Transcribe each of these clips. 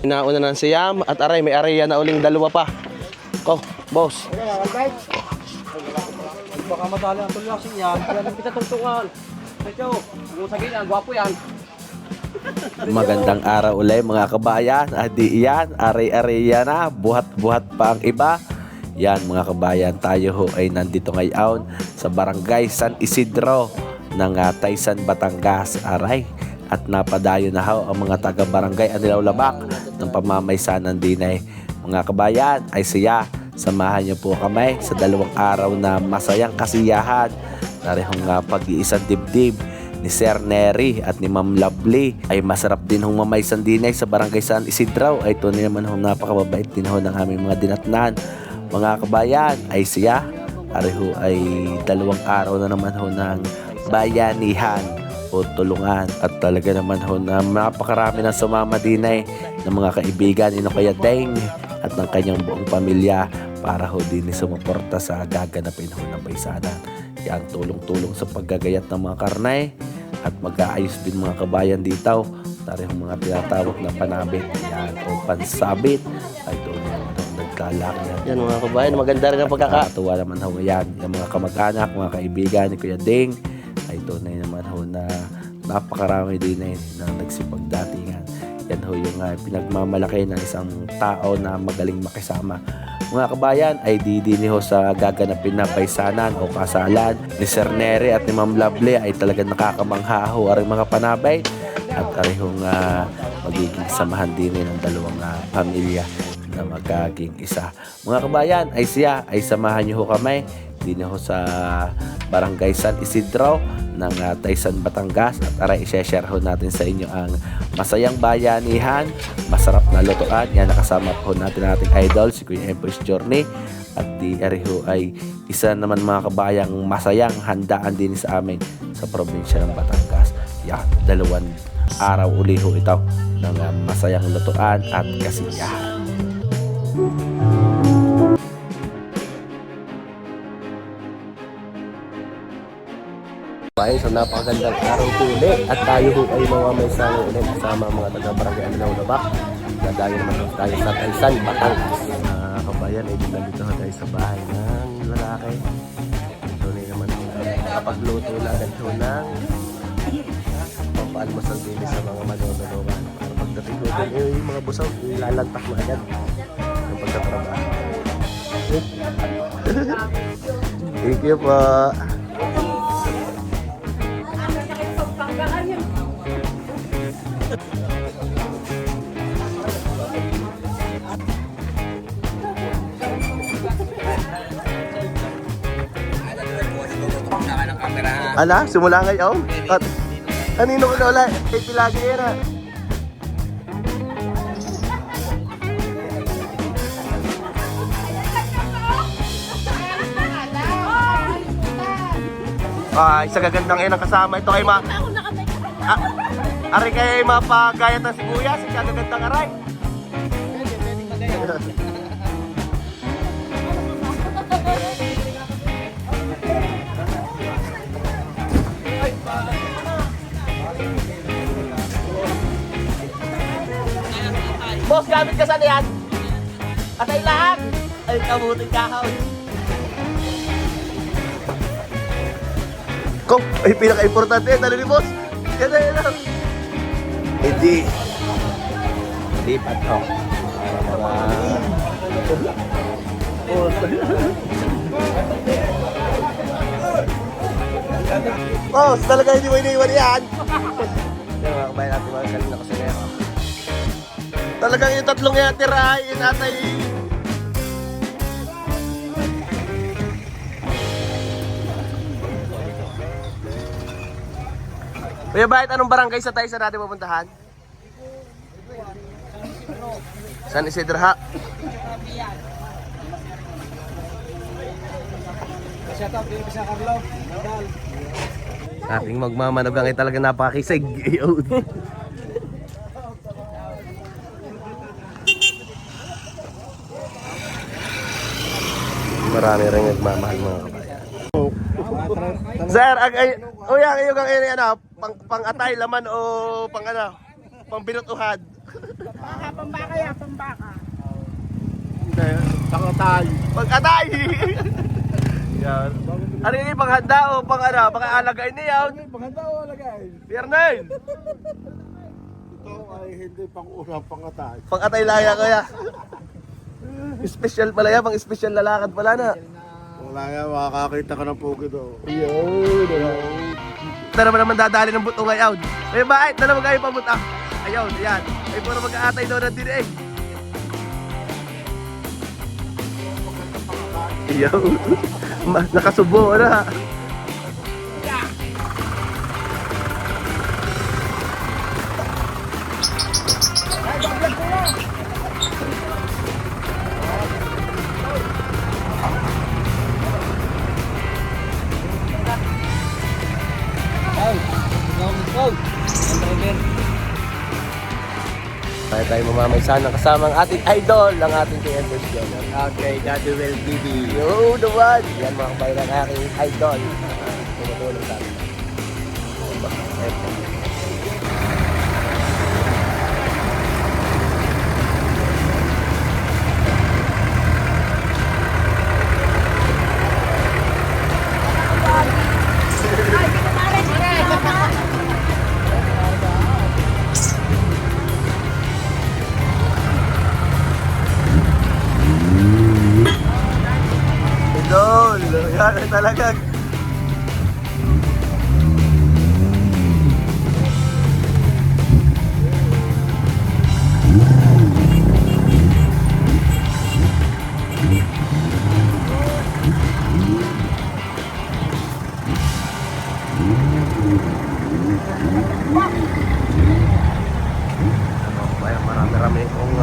Inauna na si Yam at aray, may area na uling dalawa pa. Ko, boss. Baka madali ang tulak yan. Kaya nang kita tungtungan. Ito, yung sagin yan, gwapo yan. Magandang araw ulit mga kabayan. Di yan, aray-aray na, buhat-buhat pa ang iba. Yan mga kabayan, tayo ho ay nandito ngayon sa Barangay San Isidro ng Taysan, Batangas. Aray, at napadayo na ho ang mga taga-barangay Anilaw Labak ng pamamaysanan din ay mga kabayan ay siya. Samahan niyo po kami sa 2 araw na masayang kasiyahan. Narihong pag-iisang dibdib ni Sir Nery at ni Ma'am Lovely. Ay masarap din hong mamaysan din ay sa Barangay San Isidro. Ay ito naman hong napakababait din ho ng aming mga dinatnan. Mga kabayan ay siya. Ariho ay 2 araw na naman ho ng bayanihan o tulungan. At talaga naman ho na napakarami na sumama din ay ng mga kaibigan ni Kuya Deng at ng kanyang buong pamilya para ho din sumuporta sa gaganapin ho ng baysanan. Yan, tulong-tulong sa paggagayat ng mga karne at mag-aayos din mga kabayan dito. Tarihong mga tinatawag na panabit yan, o pansabit ay doon naglalaki yan. Yan mga kabayan, maganda rin ang Nakakatuwa naman ho yan. Yung mga kamag-anak, mga kaibigan ni Kuya Deng ay tunay naman ho na napakarami din na nagsipagdatingan. Yan ho yung pinagmamalaki ng isang tao na magaling makisama. Mga kabayan ay didini ho sa gaganapin na baysanan o kasalan ni Sir Nery at ni Ma'am Lovely ay talagang nakakamangha ho ang mga panabay at arihong magiging samahan din ng 2 pamilya na magiging isa. Mga kabayan ay siya ay samahan niyo ho kami dito ho sa Barangay San Isidro ng Taysan, Batangas at aray i-share ho natin sa inyo ang masayang bayanihan, masarap na lutuan. Yan nakasama po natin ating idol si Kuya Empress Journey at di ariho ay isa naman mga kabayang masayang handaan din sa amin sa probinsya ng Batangas. Yan, 2 araw uli ho ito ng masayang lutuan at kasiyahan. Bayan, so napakagandang araw po ulit at tayo ho ay mamamaysanan ulit kasama mga taga-barangay Anilaw Labak. Dadayo naman tayo sa Taysan, Batangas. Kabayan, ay dito tayo sa bahay ng lalaki. Ito na naman nakapagluto na agad ho ng pampaalmasal din sa mga manunulungan. Para pagdating ko din, yung mga busaw, ilalantak na agad yung pagkatrabaho. Thank you po. Ala, simula ngayon. At kanino ko na ulit? Kay Pilagi yan ha. Ay, sa gagandang yan ang kasama. Ito kay Aray kay mapagayat ng sibuyas. Sa gagandang aray. Boss, gamit ka saan yan? Atay lahat! Ay, kabuting kahaw. Kung, ay pinaka-importante yan, talo ni boss. Yan na, yan na. Hindi. Lipat ko. Boss, talaga hindi mo iniwan yan. Kaya mga kabayan natin mga galing na kasi ngayon. Talagang yung 3 yan tira, yung atay. Kuya Bayat, anong barangay sa Taysan natin pupuntahan? San Isidro ha? Ating magmamanugang ay talaga napakisig. Marami rin nagmamahal mga kabayan. Sir, uyang iyo kang ano, pang atay laman o pang ano, pang binutuhad. Pambaka. Hindi, pangatay. Pag-atay! Yan. Ano yung ipanghanda o pang ano? Pang-alagay niya? Panganda o lagay? Piernen! Ito ay hindi pang-una, pangatay. Pang-atay lang yan, kuya. Special pala yan, pang special lalakad pala na. Wala yan, makakakita ka ng pugi do. Ayun. Ito naman dadali ng buto ngayon. May bakit? Dala mo kayo pa buta. Ayun, ayan. Ay puro mag-aatay doon ng dinig. Ayun. Nakasubo na. Tayo mamamaysan kasama ang ating idol ng ating TNS Jonah. Okay, Daddy Will TV. Yo, the one! Yan mga kabayan ng aking idol. Tumutulong sa akin. Idol! Yan talaga. Marami-rami kong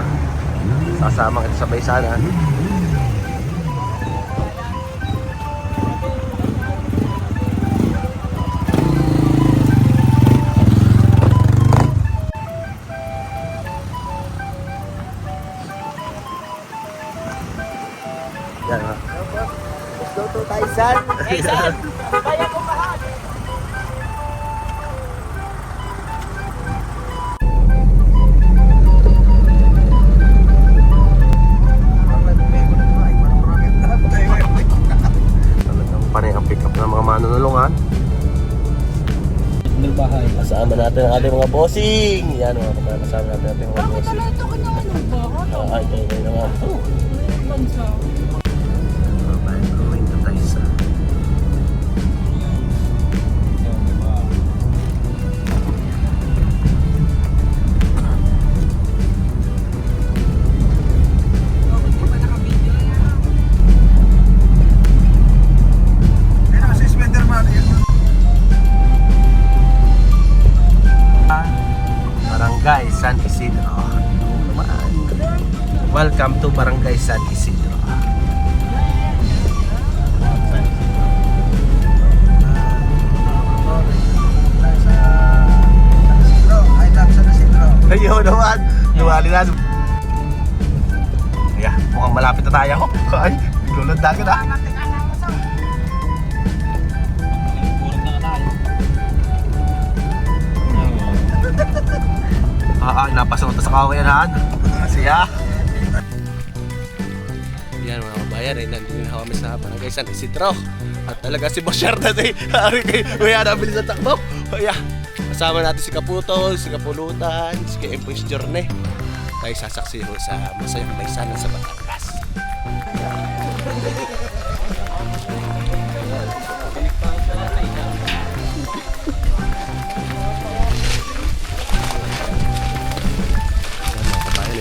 sasama kita sa Baysana. Yan ha. Let's go to Tyson. Tyson! Kaya ko mahal! Talagang panay ang pick up ng mga manunulungan. Bahay. Kasama natin ang ating mga bossing. Yan mga kapatid, kasama natin ang ating mga bossing. Ito ko na ano ba? Ay, kayo na nga. Bansa. Babae, going to Tyson. Barangay San Isidro. Welcome to Barangay San Isidro. Ayun naman, lumali na. Yeah, mukhang malapit na tayo. Ay, lulundagan na. Napasok sa kawayanan. Siya. Yan mga kabayan, ay nandito na kami sa Barangay San Isidro. At talaga si Boss Sherdan ay ari kay Kuya nabilis ang takbo. Kaya kasama natin si Kaputol, si Kapulutan, si Empoy's Journey. Tayo sasaksiho sa masayang baysanan sa Batangas.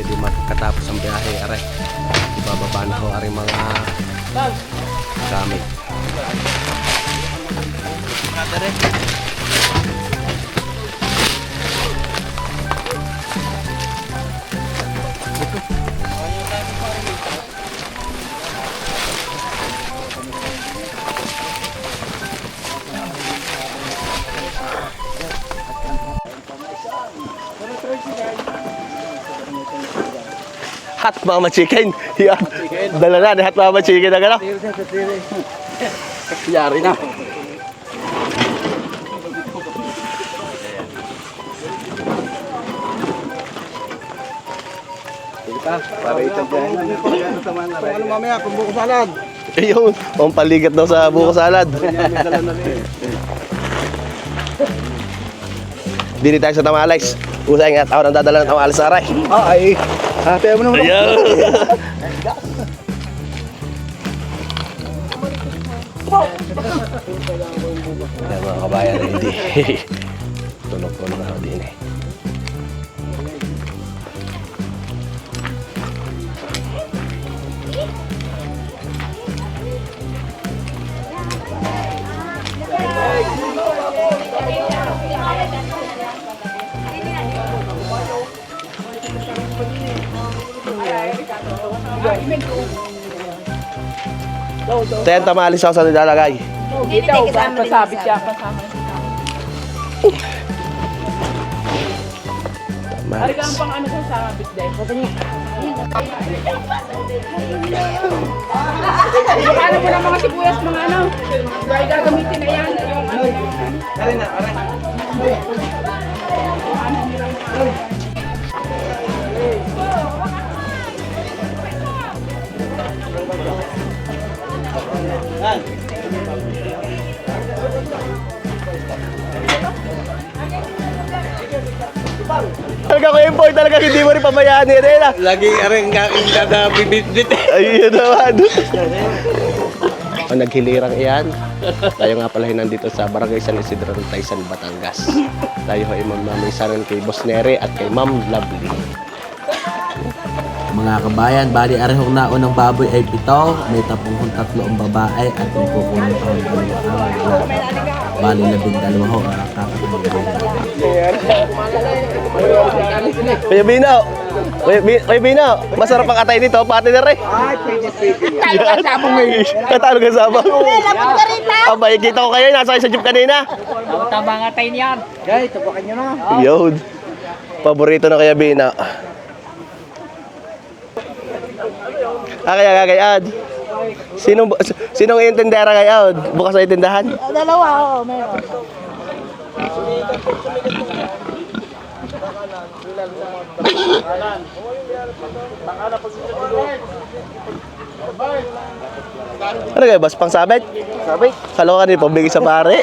Hindi makatapos ang biyahe, aray. Ibababa na ho aring mga gamit. Hot Mama Chicken. Yan. Dala na ni Hot Mama Chicken na gano'n. Yari na. Ano mamaya, kung buko salad. Yung pampaligat daw sa buko salad. Dini tayo sa Tamales. Usay nga tao nang dadala ng Tamales sa aray. Ay. Hati mo naman. Ayan. Ayan mga kabayan, hindi. Tulog-tulog ako din eh. Tayan Tamales ako sa nilalagay. Dito, pasabit siya, kasama. Ari ka ang pang ano sa sabit dahil. Ano mo na mga sibuyas, mga ano? Dahil gagamitin na yan. Talaga ko yung boy, talaga hindi mo rin pabayaan ni Rena. Laging aring kada bibit-bit. Ayun naman. Naghilirang iyan. Tayo nga pala nandito sa Barangay San Isidro ng Taysan, Batangas. Tayo ay mamamisanan kay Boss Nere at kay Ma'am Lovely. Mga kabayan, bali arehong naunang baboy ay 7, may 13 ang babae at may kukunin pa ang 2. Bali 12 ho ang kakakalimutan. Kuya Bino! Kuya Bino! Masarap ang atay nito, pati na rin. Katalo ka sabong. Abay, kita ko kayo, nasa sa jeep kanina. Tama nga tayo niyan. Guys, tapakan nyo na. Yun. Paborito na kaya Bino. Kaya kagayad. Sinong intendera kayad? Bukas sa intindahan? Dalawa, oo, meron. Ano kayo, boss? Pang sabit? Sabit? Kalokan din, pabigay sa pare.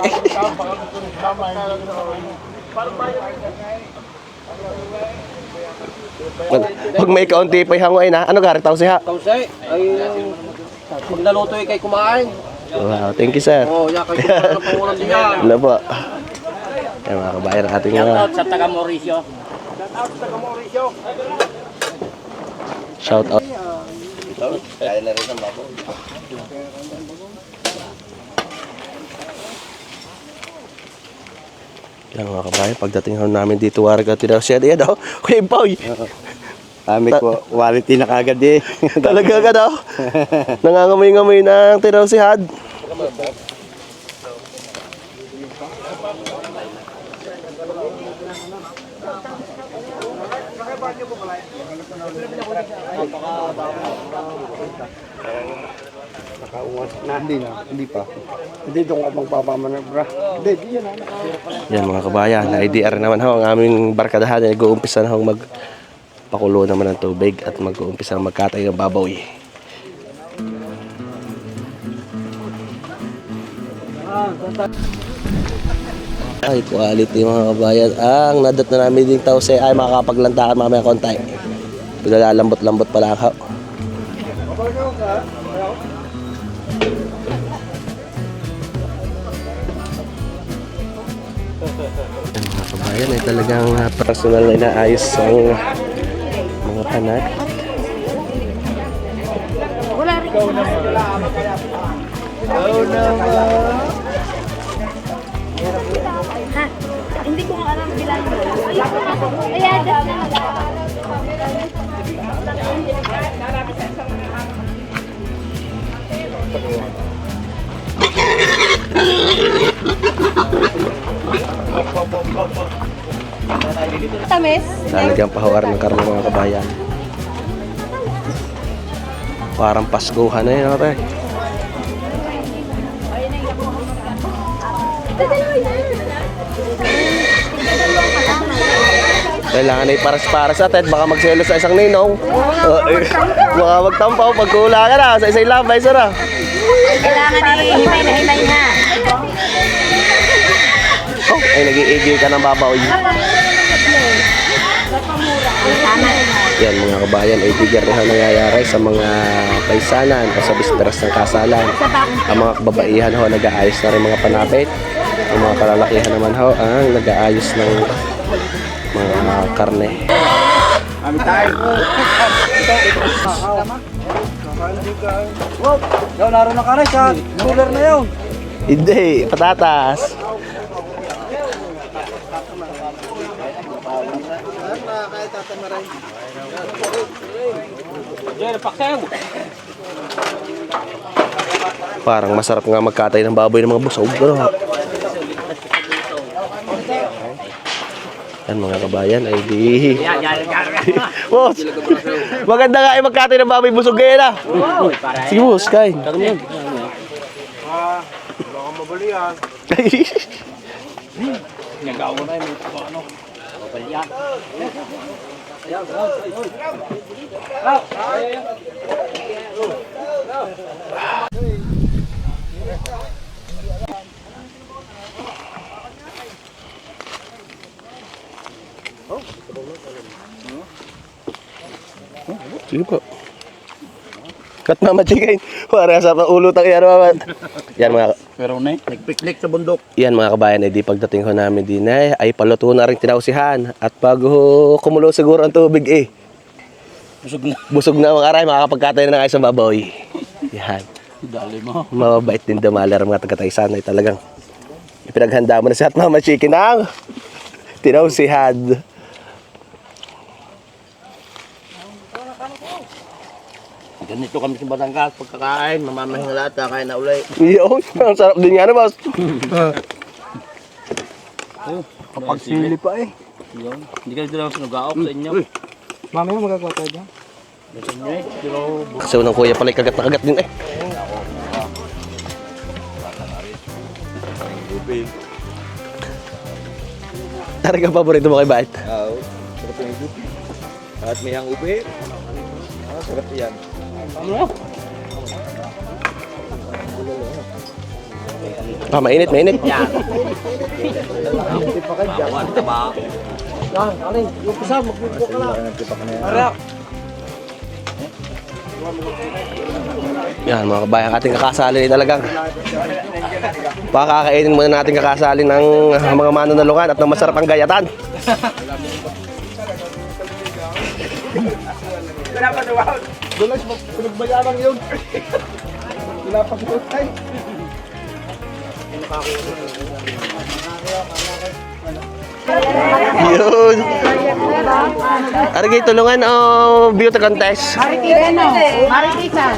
Pag may kaunti pa hangoy na, ano garit tao siya? Kausay, ay pag naluto kay kumain. Wow, thank you sir. Oh, ya kayo ng pangulam din yan. Ano po? Yan mga kabayan ng ating Sa taga Mauricio. shout out. Kaya na rin ang babo. Yan mga kabayan, pagdating namin dito, warga tinaw siya. Yan daw, Kuya Boy. Kami ko, quality na kagad eh. Talaga ka daw. Nangangamoy-ngamoy ng tinaw si Had. Nakauwas na, hindi pa. Hindi doon ka magpapamanabra. Hindi, di yan. Yan mga kabayan, na-IDR naman ho ang aming barkadahan. Nag-uumpisa na ho magpakulo naman ng tubig at mag-uumpisa na magkatay ng baboy. Ay, quality mga kabayan. Ang nadat na namin ding tao ay makakapaglantaan mamaya kontay. Paglalambot-lambot pa lang ho. Yan mga kabayan ay talagang personal na inaayos ang mga panat. Wala rin. Ha? Hindi ko alam bilang. Ayan, tamis. Talagang pahawar ng karne mga kabayan. Parang Paskuhan na yun, ate. Kailangan ay paras-paras at baka magselos sa isang ninong. Baka magtampaw pag kulangan na sa isang labay, sara. Kailangan himay na himay ha. Oh, ay nag-i-enjoy ka ng babaoy. Tama. Yan mga kabayan, ay bigyan rin ang nangyayari sa mga paisanan o sa bisperas ng kasalan. Ang mga kababaihan ho, nag-aayos na rin mga panapit. Ang mga kalalakihan naman ho, ang nag-aayos ng mga karne. Daw, naroon na ka na sa cooler na yun. Hindi, patatas. Parang masarap nga magkatay ng baboy ng mga busog. Bro. Yan mga kabayan, ay di... Boss! Maganda nga ay magkatay ng baboy busog ngayon ah. Sige boss, kain. Baka mabali yan. Nagawa na yung ano. Mabali yan. Sige po. Kat mama chicken. Para sa ulo tang yan mama. Yan mga Pero na nagpiknik sa bundok. yan mga kabayan, ay di pagdating ho namin din ay paluto na rin tinausihan. At pag kumulo siguro ang tubig Busog na. busog na mga aray, makakapagkatay na ng isang baboy. Yan. Dali mo. Mababait din dumalar ang mga taga-Taysan ay talagang ipinaghanda mo na siya at mama chicken ang tinausihan. Ganito kami sa Batangas, pagkakain, mamamahing lata, kain na ulay. Yun, ang sarap din yan boss. Kapag sili pa eh. Yun. Hindi ka dito lang sinugaok sa inyo. Mami mo magagawa tayo dyan. Sa inyo eh. Pero Kasi unang kuya pala kagat na kagat din Talaga paborito mo kay Bait? Oo. Sarap yung gupi. At may ang ubi. Sarap yan. Ah, mainit, mainit. Yan mga kabayan, ating kakasali talagang pakakainin muna natin kakasali ng mga manunulungan at ng masarap ang gayatan. Yun. Ano kayo tulungan o beauty contest? Maritisan.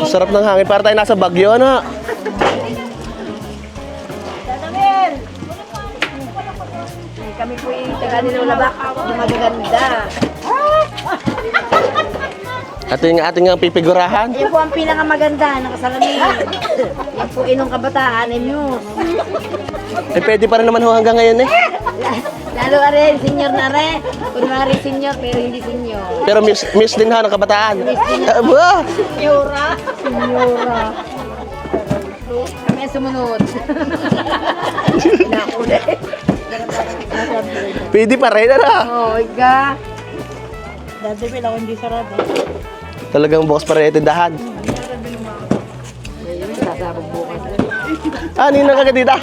Sarap ng hangin, para tayo nasa Baguio na. Kami po yung taga-Nilulabak. Magaganda. Ito yung ating pipigurahan. Yan po ang pinakamaganda ng kasalamin. Yan po inong kabataan ay Muse. Eh, pwede pa rin naman ho hanggang ngayon eh. Lalo are, senior na are. Kunwari senior pero hindi senior. Pero miss din ha ng kabataan. Aba! Senyora. Senyora. Kami ang sumunod. Nakuli. Pwede pa rin na. Oh, iga. Dati pala ako hindi sarado. Talagang bukas pa rin tindahan. Ayun, sasabog bukas. Ah, ninang ka dito.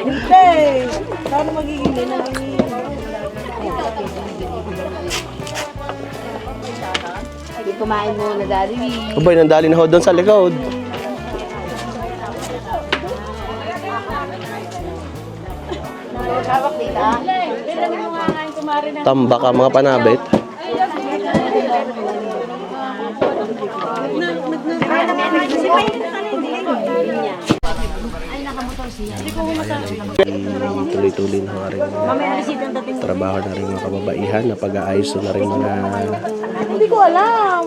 Hindi. Paano magiging ninang? Hindi kumain muna, Daddy. Abay, nandali na ho doon sa likod. Hawak dito. Tambak ang mga panabit. Tuloy-tuloy na rin trabaho na rin mga kababaihan na pag-aayos na rin mga Hindi ko alam.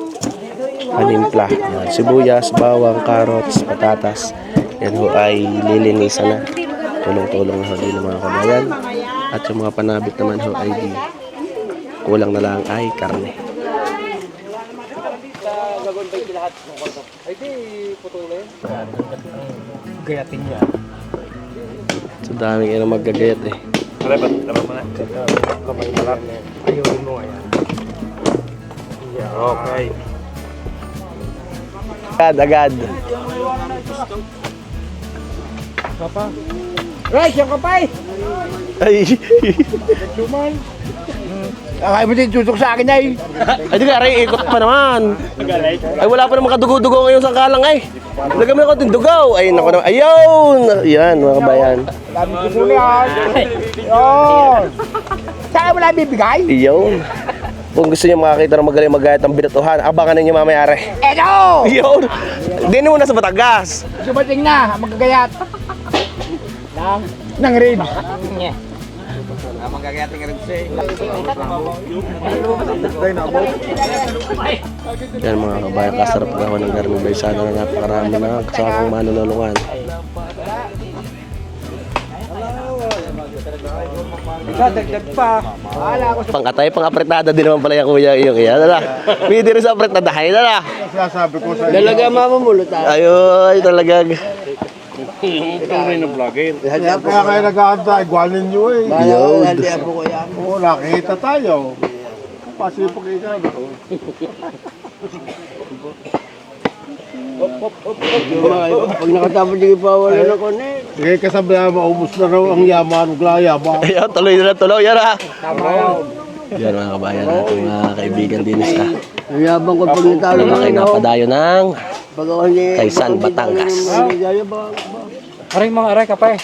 panimpla. Sibuyas, bawang, carrots, patatas. Yan ho ay lilinisan na. tulong-tulong ho din ng mga kabayan. At yung mga panabit naman ho ay di kulang na lang ay karne. Ay, di, putol na yun. Gayatin niya. So dami kayo na maggagayat eh. Kamay malak. Ayun mo yan. Okay. Agad. Right, yung kapay! Ay. Akay mo din tutok sa akin ay. Ay di ka, aray, ikot pa naman. Ay wala pa naman kadugo-dugo ngayon sa kalang ay. Lagyan mo na konting dugaw. Ay naku naman. Ayun! Yan mga kabayan. Dami ko po yan. Yun. Saan mo lang bibigay? Ayun. Kung gusto niyo makakita ng magaling magayat ng binatuhan, abangan ninyo mamaya are. Edo! Ayun! Dinin mo na sa Batangas. Dumating na, magagayat. Nang rin. Yan mga kabayan, kasarap gawa ng garmi baysana na napakarami na kasamang manunulungan. Dagdag pa. Pang-atay, pang-apretada din naman pala yung kuya iyo kaya. Dala. Pwede rin sa apretadahin, dala. Sasabi ko sa Dalaga mamamulot ah. Ayun, talagang. Kaya kayo nag-aanta, igualin nyo eh. Ayun. Oo, nakikita tayo. Pasipag ikaw. Pag nakatapos yung ipawala na ko na eh. Sige, kasabi na maubos na raw ang yaman, uglayama. Ayun, tuloy na tuloy. Yan ha. Yan mga kabayan natin, mga kaibigan din sa. Yabang ko pag natalo Mga kayo napadayo ng Pagawa niya. Kaysan, Batangas. Aray mga aray kapay.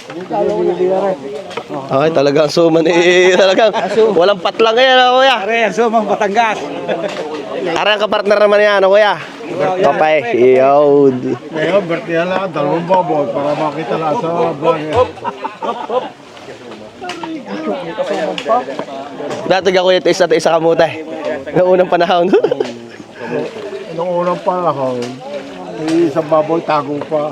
Okay, talagang suman eh. Talagang walang patlang ngayon, kuya. Pare, sumang Batangas. Arang kapartner naman yan, kuya. Kapay, iyod. Ngayon, birthday lang, dalawang baboy para makita lang sa vlog. Dati ka kuya, isa kamutay. Noong unang panahon. Noong unang panahon, isang baboy tago pa.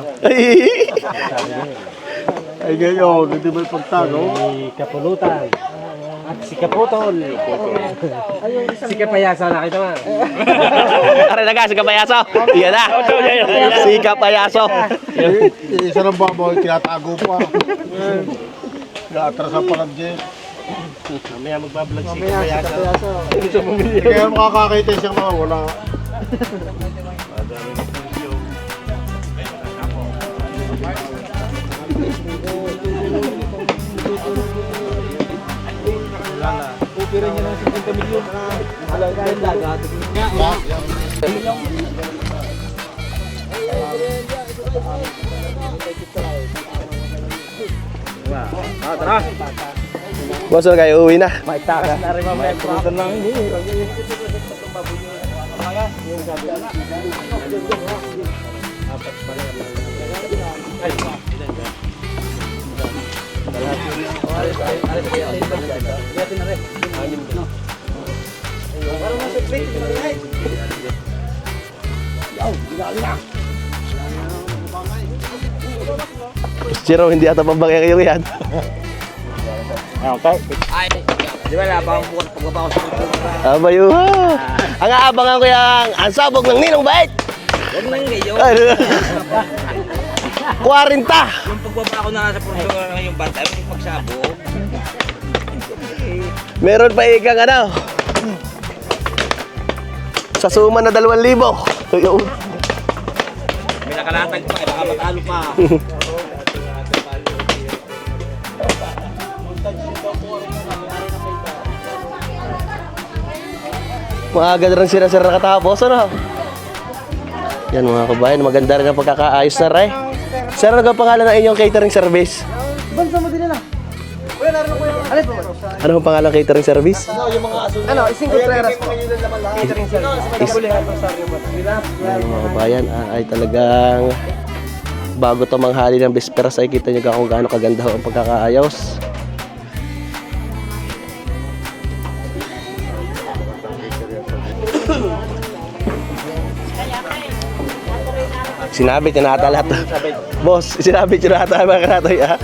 Ay ngayon, hindi may pagtago. Kapulutan. At si Kaputol. Si Kapayasa nakita mo. Aray na ka, si Kapayaso. Iyan na. Si Kapayaso. Isa ng baboy, tinatago pa. Naatras ang palabjik. Mamaya magbablog si Kapayasa. Kaya makakakita siyang mga wala. Upira niya ng 50 milyon. Halaga yung dagat. Tara. Boss, na kayo, uwi na. May takas na rin mamaya. Pulutan lang ini. Jero, hindi ata pambagay kayo yan. Di ba labang buwan pagbabaw sa Abayo. Ang aabangan ko yung ansabog ng Ninong Bait. Huwag nang gayo. 40. Yung pagbaba ko na sa puso ng yung bata, yung pagsabog. Meron pa ikang ano. Sa suma na 2,000. Ayun. May nakalatag pa, baka matalo pa. Maaga na rin sila nakatapos, ano? Yan mga kabayan, maganda rin ang pagkakaayos na rin. Sir, ano ang pangalan ng inyong catering service? Bansa mo din na. Wala na rin ko yung... Alis mo? Ano ang pangalan ng catering service? Ano, ising Contreras po. Yan mga kabayan, ay talagang bago to manghali ng bisperas ay kita nyo kung gaano kaganda ho ang pagkakaayos. Sinabi, tinatalat. Boss, sinabi, tinatalat mga karatoy, ha?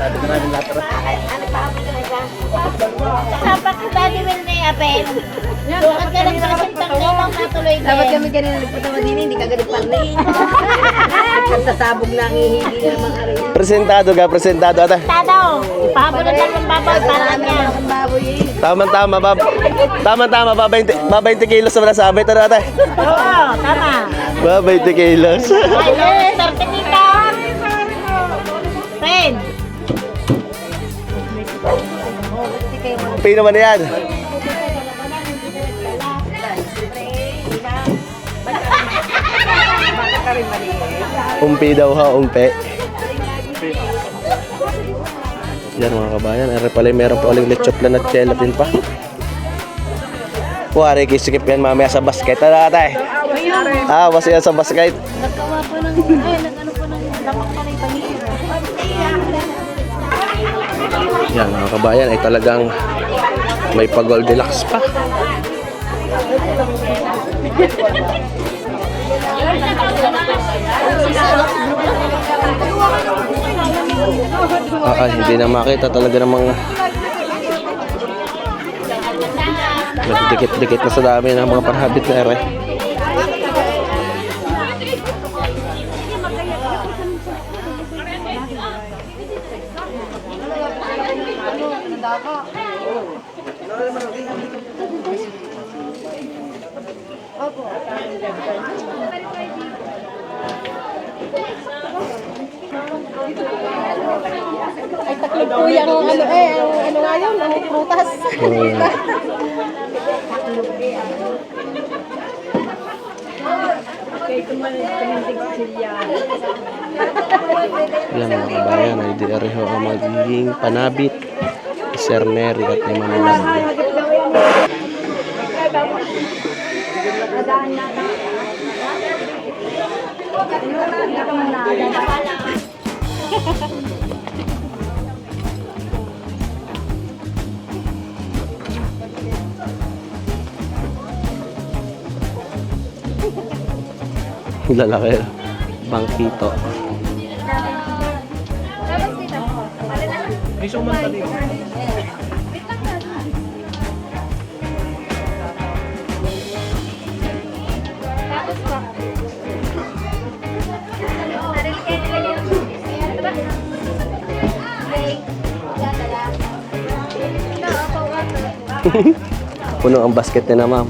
Sapak ko dati will na yapin. At ka lang presentang limang natuloy ka. Dapat kami kanina nagpunta din, hindi ka ganun parli. Sasabog na ang hihigi ng mga aray. Presentado ka, presentado ata. Tado, ipahabol na lang ng babaw para niya. Ang baboy eh. Tama-tama, bab. Tama-tama, ba 20 kilos na nasabi ito ata. Oo, tama. Ba 20 kilos. Ay, sartinita. Friend. Pino naman yan. Umpi daw ha, umpi. Yan mga kabayan, meron pa uling lechop na at gelatin pa. Kuwari, kisikip yan mamaya sa basket. Ano ate? Basta yan sa basket. Nagkawa po ng, nag-ano po ng damak na rin panihira. Yan mga kabayan, ay talagang may pa-Goldilocks pa. Hindi na makita talaga ng mga nagdikit-dikit na sa dami ng mga panhabit na ere. Ay, taklog po yung ano nga yun, ang prutas. Yan mga kabayan, ay di areho ang magiging panabit, Sir Neri at ni Mama Lovely. Lalaki, bangkito. Puno ang basket na ma'am.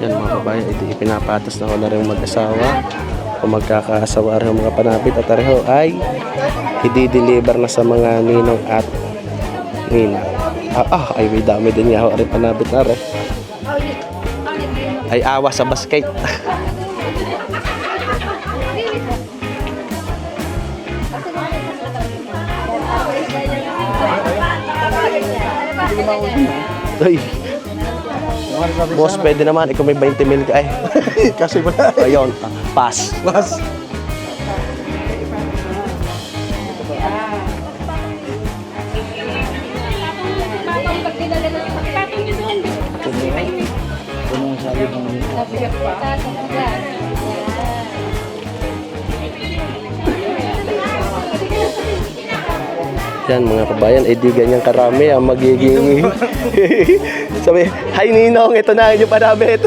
Yan mga kabayan, ito ipinapatas na ko na rin mag-asawa o magkakaasawa rin ang mga panabit at pareho ay i-deliver na sa mga ninong at nina. Ay may dami din niya ako rin panabit na rin. Ay awa sa basket. Ay. Boss, pwede naman. Ikaw may 20 mil ka eh. Kasi wala. Ayun, pass. Mas. Yan mga kabayan, di ganyang karami ang magiging sabi, hi Ninong, ito na yung panabit.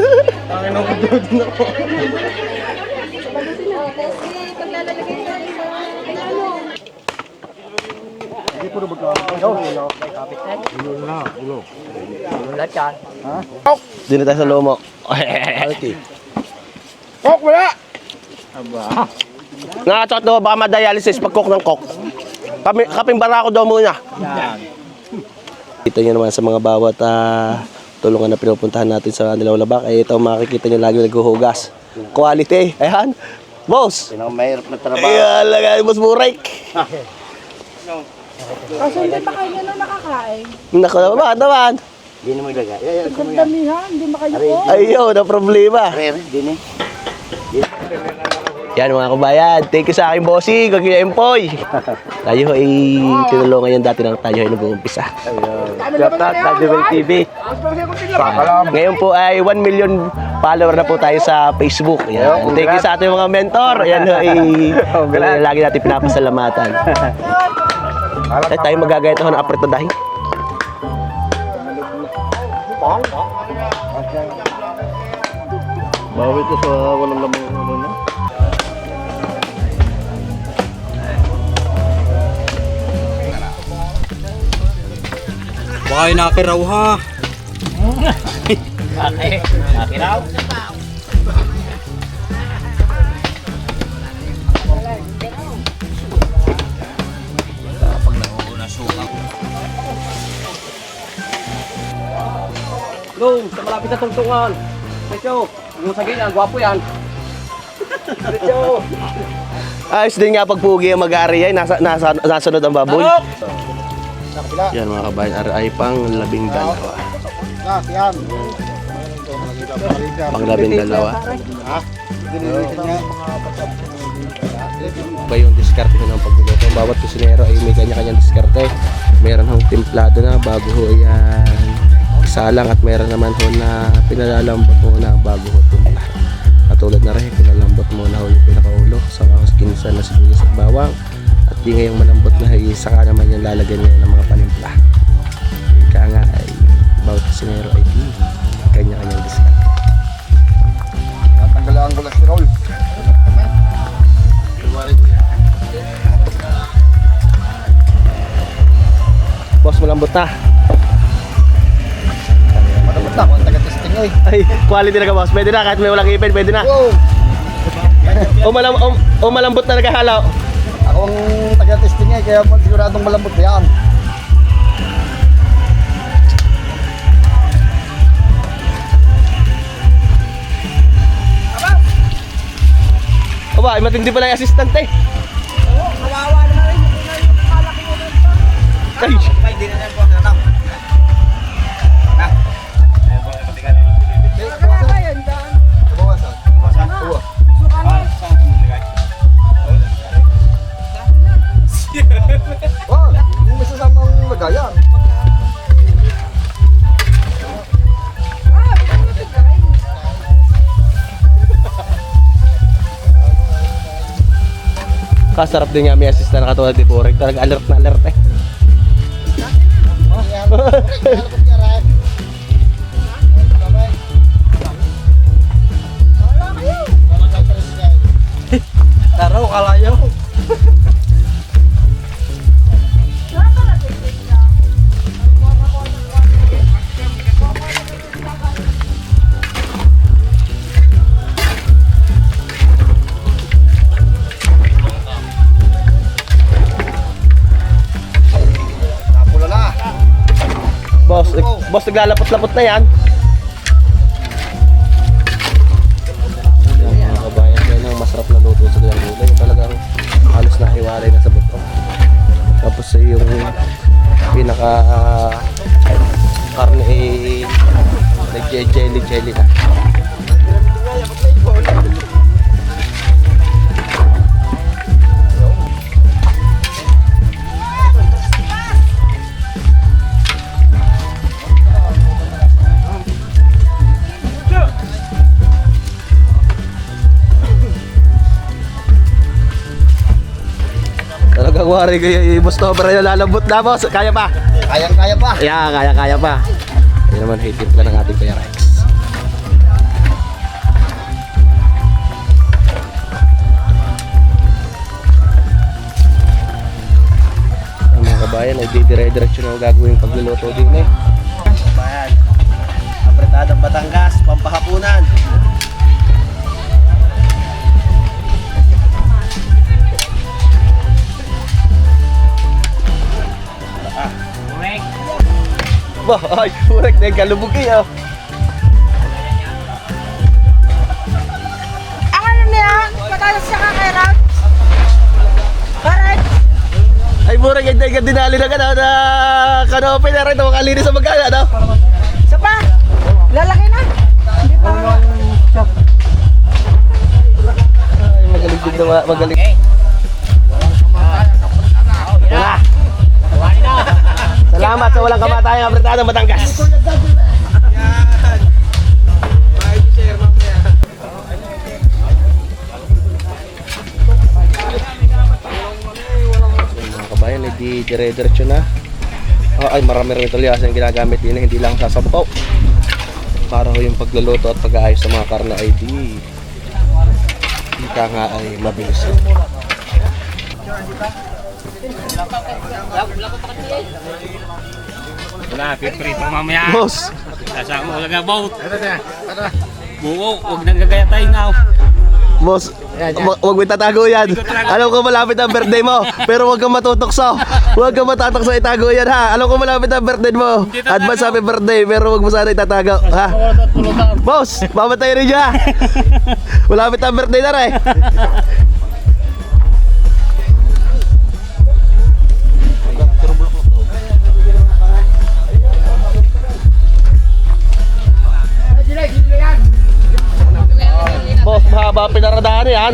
Dito tayo sa Lomo. Kok, wala! Nakachot daw baka ma-dialysis pag cook ng cook. Kaping barako daw muna. Kita nyo naman sa mga bawat tulungan na pinupuntahan natin sa Nilaw Labak. Ay ito makikita nyo lagi naghuhugas. Quality. Ayan. Boss. Pinakamahirap na trabaho. Ayan, lagay. Boss Burik. Kasi hindi pa kayo na nakakain. Naku naman. Hindi mo ilagay. Ay, Damihan, hindi makayuko. Ayun, na problema. din eh. Yan mga kabayan, thank you sa aking bossing, kag Empoy. Tayo ay tinulungan yan dati ng tayo ay nag-uumpisa. Shout out, Daddy TV. Ngayon po ay 1 million follower na po tayo sa Facebook. Yan. Thank you sa ating mga mentor. Yan ay lagi natin pinapasalamatan. Tayo magagayat ako ng apreto dahil. Bawi ito sa walang lamang ano na. Baka yung nakiraw ha. Long, sa malapit na tungtungan. Medyo, yung saging yan, gwapo yan. Medyo. Ayos din nga pagpugi ang mag-aari ay nasunod ang baboy. Yan mga kabayan, ay pang 12. Pang 12. Ba yung diskarte ko ng pagluluto. Bawat kusinero ay may kanya-kanyang diskarte. Meron hong timplado na bago ho yan isalang at meron naman ho na pinalalambot mo na bago ho timpla. Katulad na rin, pinalalambot mo na ho yung pinakaulo sa kinsan na sibuyas at bawang. At di ngayong malambot na saka naman yan lalagyan niya ng mga panimpla. Kaya nga ay bawat kusinero ay kanya-kanyang diskarte. Tatanggal ang cholesterol. Boss, malambot na. Malambot na, kung taga-testing eh. Ay, quality na ka boss. Pwede na, kahit may walang ipin, pwede na. Wow! O malambot na nagkahalaw. Ako ang taga-testing eh, kaya siguradong malambot na yan. Aba, ay matindi pala yung assistant eh. Oo, kawawa naman rin. Ay, Hindi na po na lang. Wow, yung may sasamang lagayan. kasarap din nga may assistant na katulad ni Borek. Talaga alert na alert eh. Taro, kalayo. Boss, naglalapot-lapot na yan. Yan mga kabayan, yan ang masarap na luto sa ganyang gulay. Yung talagang halos na hiwalay na sa buto. Tapos yung pinaka karne ay nag-jelly na. Talagang wari kayo, boss Tobra yung lalambot na boss. Kaya pa? Kayang-kaya pa. Yeah, kaya pa. Hindi naman hate lang ng ating Kuya Rex. Ang mga kabayan ay dire-diretso na gagawin pagluluto din eh. Kabayan, apretadang Batangas, pampahapunan. Bah, ay, kurek na yung kalubog kayo. Ang ano niya, patalas siya kakairat. Barat. Ay, murag yung dinali na ka na kanope na rin, makalinis sa magkala, no? Lalaki na. Ay, magaling din naman, magaling. Wala. Salamat sa walang kamatayang Abertano, Batangas. Mga kabayan, di dire-diretso na. Ay, marami rin ito yung ginagamit din, hindi lang sasabaw. Para ho yung pagluluto at pag-aayos sa mga karne ay di nga ay mabilis. Wala, piprito mamaya. Boss, Sasa mo lang about. Buo, huwag nang gagaya tayo now. boss, wag mo tatago yan. Alam ko malapit ang birthday mo, pero wag kang matutokso. Wag kang matatokso, itago yan ha. Alam ko malapit ang birthday mo. Advance happy birthday, pero wag mo sana itatago ha. Boss, mamatay rin siya. Malapit ang birthday na rin. Boss, mahaba pinaradaan yan.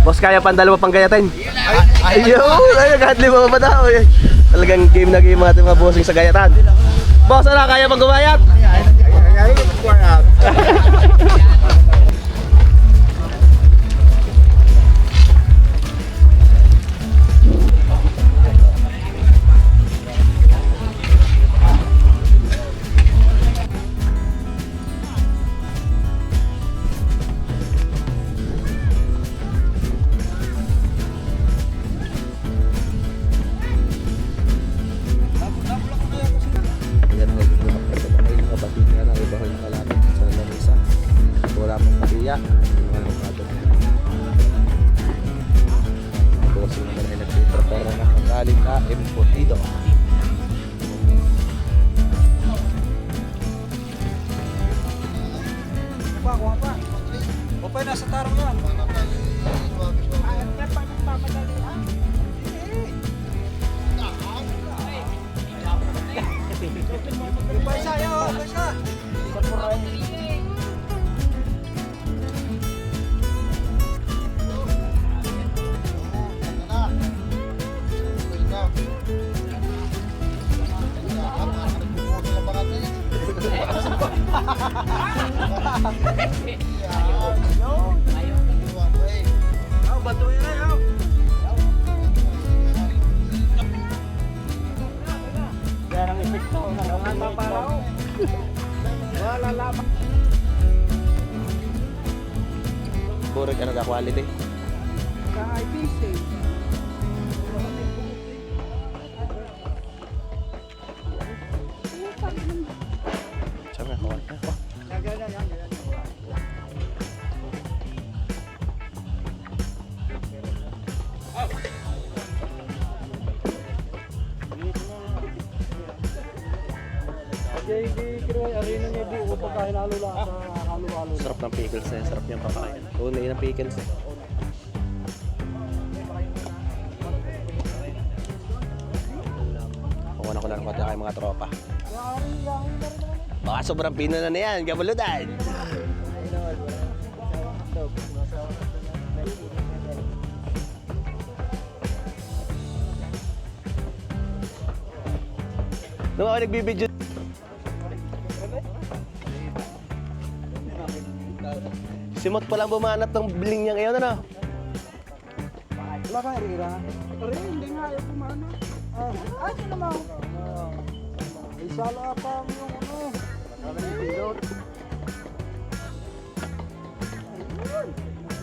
Boss, kaya pang dalawa pang gayatin. Ayun, ay nag-hadli mo pa daw. Talagang game na game natin mga bossing sa gayatan. Boss, ano, kaya pang gumayat? Embutido. Opay, nasa tarong yan. Burek ano ka quality? Sama kawan. Sarap ng pickles eh, sarap niyang pakain. Tunay ng pickles eh. Kukuha ko lang ng konti kay mga tropa. Baka sobrang pino na yan, gabuludan. Nung ako nagbibideo, simot pa lang bumanat ng bling niya ngayon, ano? Wala ka, Rira. Pero hindi nga ayaw kumana. Ay, sino naman? Isala pa yung ano. Pilot.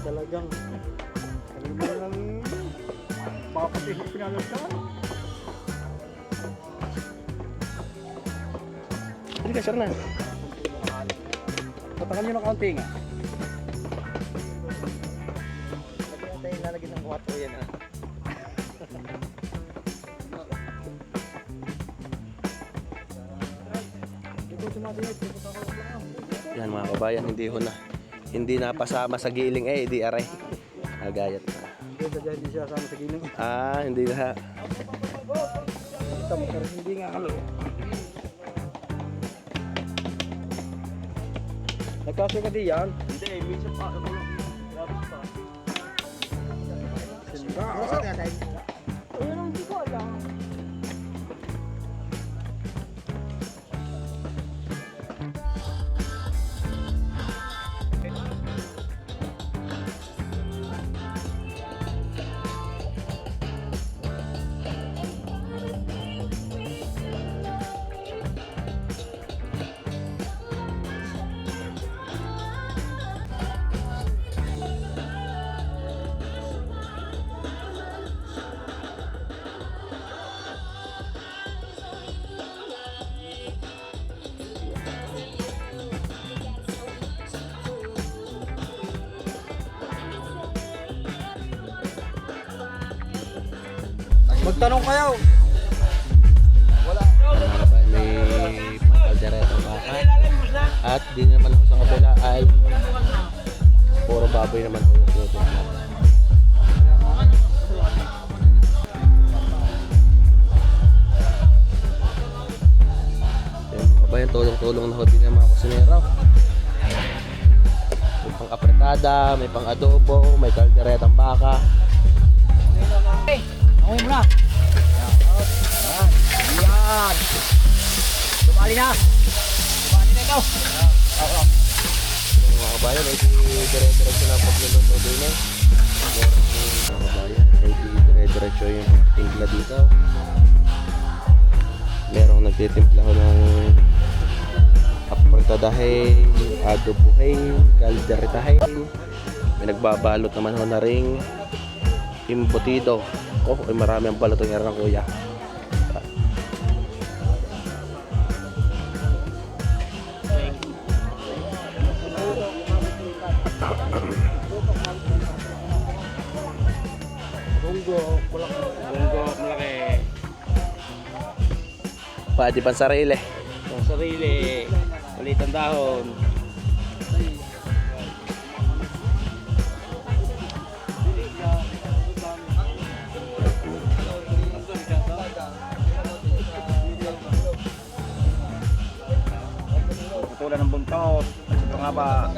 Talagang. Talagang. Baka pati pinalagyan. Hindi ka sure na. Patakan nyo ng kaunti nga. Lalagyan ng 4 yan, ah. Yan mga kabayan, hindi napasama sa giling eh, di aray. Agayat na. Sadya hindi siya sama sa giling. Hindi na. Pero hindi nga ano. Nagkasya ka di yan? Hindi, minsan pa. Dapat pa. Magtanong kayo. May kaldereta baka. At di naman ako sa kabila ay puro baboy naman ako yung tinutunan. Kabayan, tulong-tulong na ho din ng mga kusinero. May pang apretada, may pang adobo, may kalderetang baka. Okay mo na. Yan. Dumali na. Dumali na ikaw. Mga kabayan, ay dire-diretso na ang pagluluto din eh. Mga kabayan, ay dire-diretso yung timpla dito. Merong nagtitimpla ko ng apretadahin, adobuhin, kalderetahin. May nagbabalot naman ho na ring imbutido. Ay marami ang balot ng ng kuya. Bunggo, malaki. Pwede pang sarili. Ang sarili. Maliit ang dahon. Tulad ng buntot. Ito nga ba?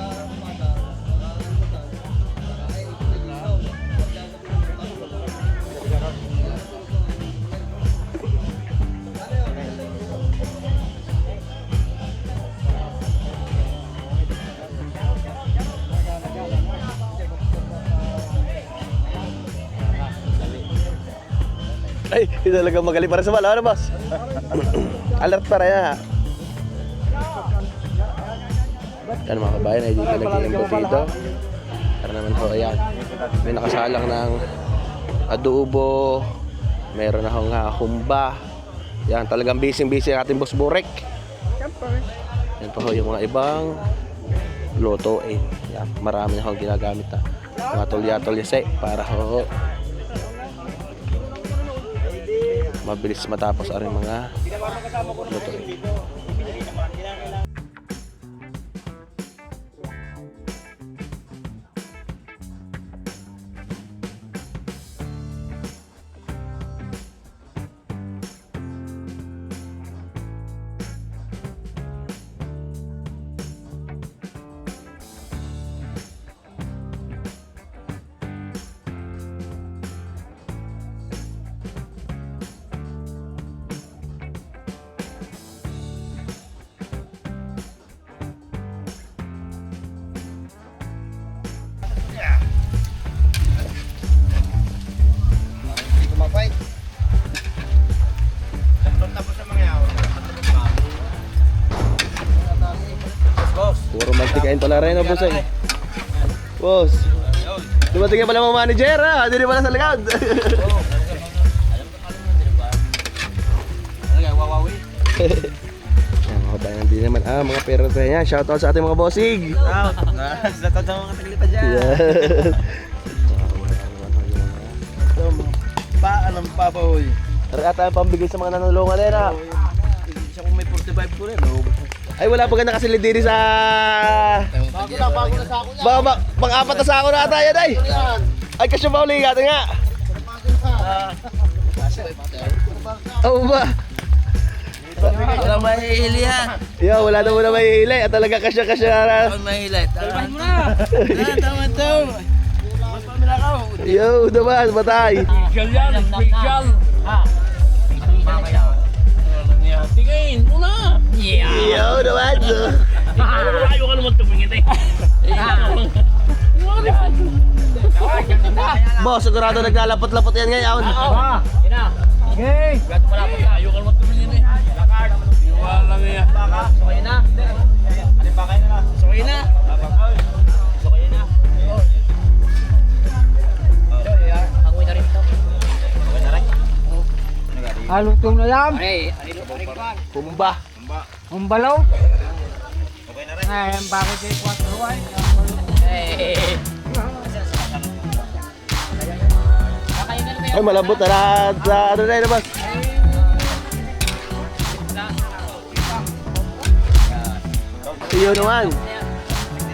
Ay, hindi talaga magaling para sa bala. Ano, boss? Alert para yan. Yan mga kabayan, ay dito nag-iimbutido. Para naman ho, ayan. May nakasalang ng adobo. Meron akong humba. Yan, talagang busy-busy ang ating boss Burek. Yan pa ho yung mga ibang luto eh. Yan, marami na akong ginagamit na mga tulya-tulyase para ho mabilis matapos ang mga luto eh. Puro magtikain pala rin ang boss eh. Boss. Dumating pala mga manager ha. Hindi pala sa likod. Yan, hindi naman mga pera niya. Shoutout sa ating mga bossing. Shoutout sa mga taglita dyan. Paan ng papahoy. At ang pambigay sa mga nanulungan din ha. Isa kung may 45 ko rin. Ay wala pa ganda kasilid diri sa... Bago na sa ako niya. Pang-apat na sako na ata yan ay. Ay, kasya ba uli nga? Nga. Oo ba? Wala mahihili yan. Yo, wala na muna mahihili. At talaga kasya-kasya na. Mahihili. Talbahin mo na. Tama to. Mas paminakaw. Yo, naman, batay. Special yan. Special. Mamaya. Tingin. Una. Yo, naman. Ayaw ka naman tumingin eh. Boss, sigurado naglalapot-lapot yan ngayon. Okay. Gato malapot ka. Ayaw ka naman tumingin eh. Lakard. Iwala nga yan. Sukay na. Alibakay na. Sukay na. Sukay na. Hangoy na rin ito. Hangoy na rin. Halutong na yan. Pumba. Umbalaw. Ay, ang bakit ay 4 ay. Ay, malambot na lahat. Ano na yun, boss? Yun naman.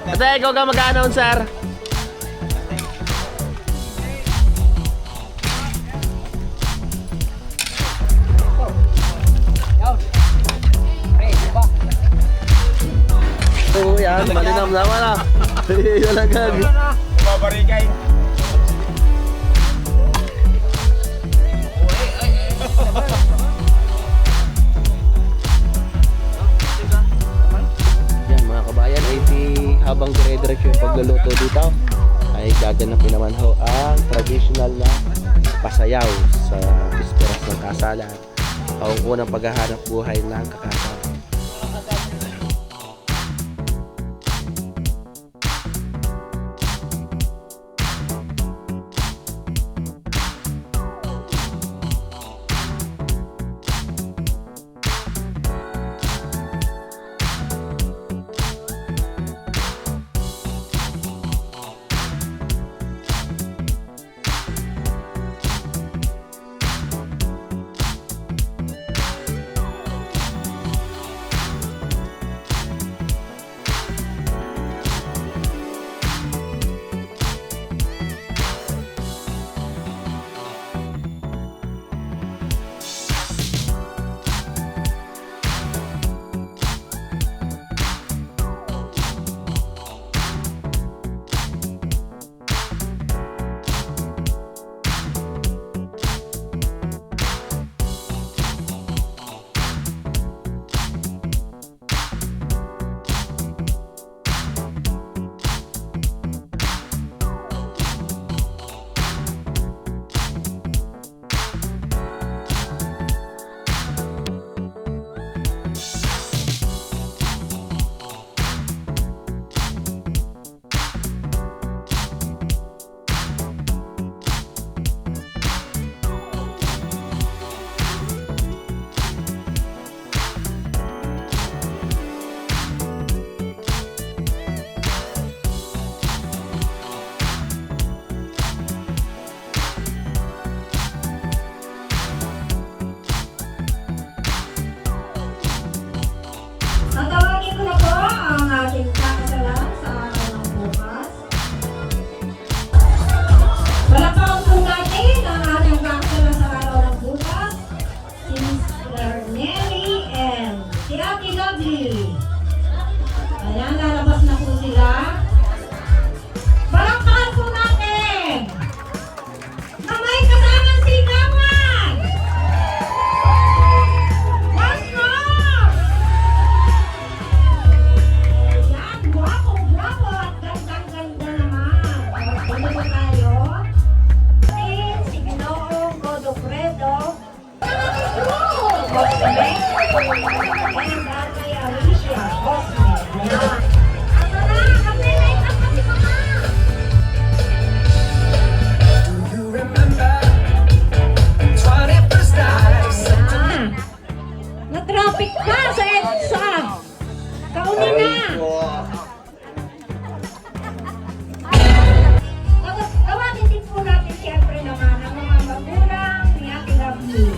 Ate, ikaw ka mag-announcer. Oo, yan. Malinam naman ah. Yun lang gag. Babarigay. Yan mga kabayan, ay habang dire-diretso yung pagluluto dito ay gaganapin naman ho ang traditional na pasayaw sa bisperas ng kasalan. Ang unang paghahanap buhay ng kakasal. Tatawagin ko na po ang ating kakasalan sa araw ng bukas. Palakpakan po natin ang ating kakasalan sa araw ng bukas. Si Mr. Nelly and si Ate Lovely. Ayan, lalabas na po sila. Palakpakan po natin! Na may kasamang sigawan! Once more! Ayan, guwapo at gandang-ganda naman. Dito po tayo. Si Ginoong Godofredo. Cosme. And Ate Alicia Cosme. Ayan. Asa na, kami na itang si Mama. Ayan. Na-traffic ka sa EDSA. Kauna na. Tawagin din po natin siyempre naman ang mga magulang ni Ate Lovely.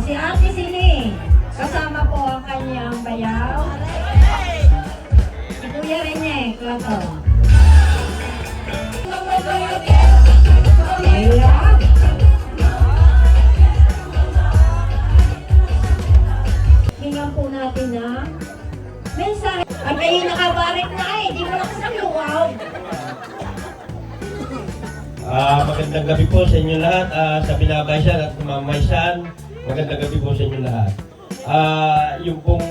Si Ate Siling, kasama po ang kanyang bayaw. Si Kuya Rene, Clato. natin na mensahe. At kayo nakabarik na di mo lang sa luwaw. Magandang gabi po sa inyo lahat, sa binabaysan at mamamaysan. Magandang gabi po sa inyo lahat. Yung pong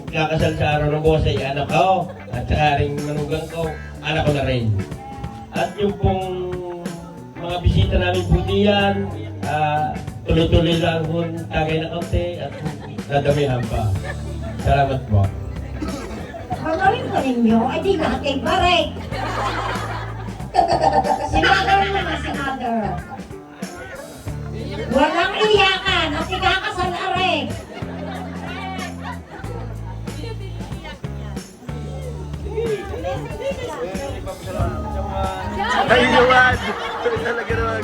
kakasal sa araw ng bukas ay anak ko at saka ring manugang ko, anak ko na rin. At yung pong mga bisita namin po diyan, tuloy-tuloy lang po tagay na kaunti at dadamihan pa. Salamat po. Pagawin ko ninyo, ay di natin barik. Si mother naman, si mother. Walang iyakan at ikakasal na rin. Ay, Juan! Talaga naman.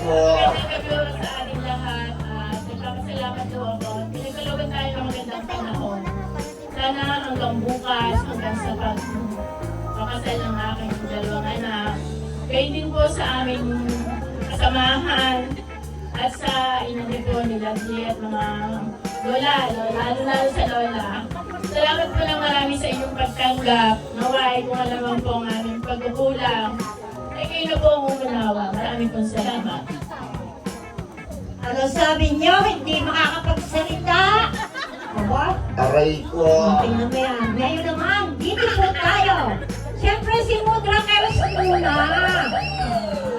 Sa ating lahat, nagpapasalamat po ako. Pinagkalooban tayo ng magandang panahon. Sana hanggang bukas, hanggang sa pagkakasal ng aking dalawang anak. Kayo din po sa aming kasamahan at sa inyo po ni Lovely at mga lola, lalo sa lola. Salamat po lang marami sa inyong pagtanggap. Naway kung alam po ang aming pagkukulang. Ay kayo na po ang umunawa. Maraming pong salamat. Ano sabi nyo? Hindi makakapagsalita? Aba? Aray ko! Tingnan mo yan. Ngayon naman, dito po tayo. Siyempre si Mudra kayo sa una.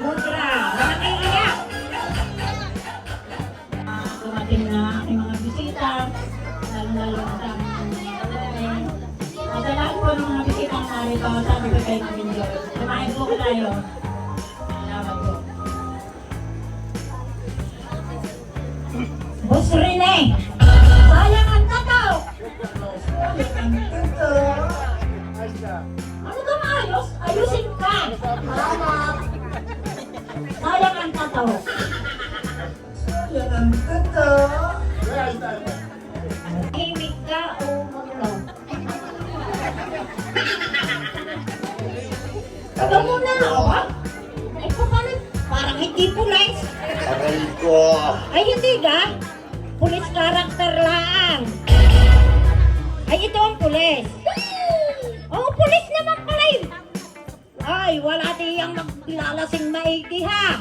Mudra, nakikiyak. Dumating na aking mga bisita. Lalo-lalo na sa aking mga kapatid. At sa lahat po ng mga bisita ang narito, sabi ko kayo ng enjoy. Kumain po ko tayo. Salamat po. Boss Rene, sayang ang tataw. Ano ka maayos? Ayusin ka. Salamat. Sayang ang tataw. Sayang ang tataw. Himik ka o maglaw? Ikaw muna, awak. Ay, parang hindi pulis. Aray ko! Ay, hindi ka? Pulis karakter lang. Ay, ito ang pulis. Oo, pulis naman pala yun. Ay, wala tiyang maglalasing maigi ha.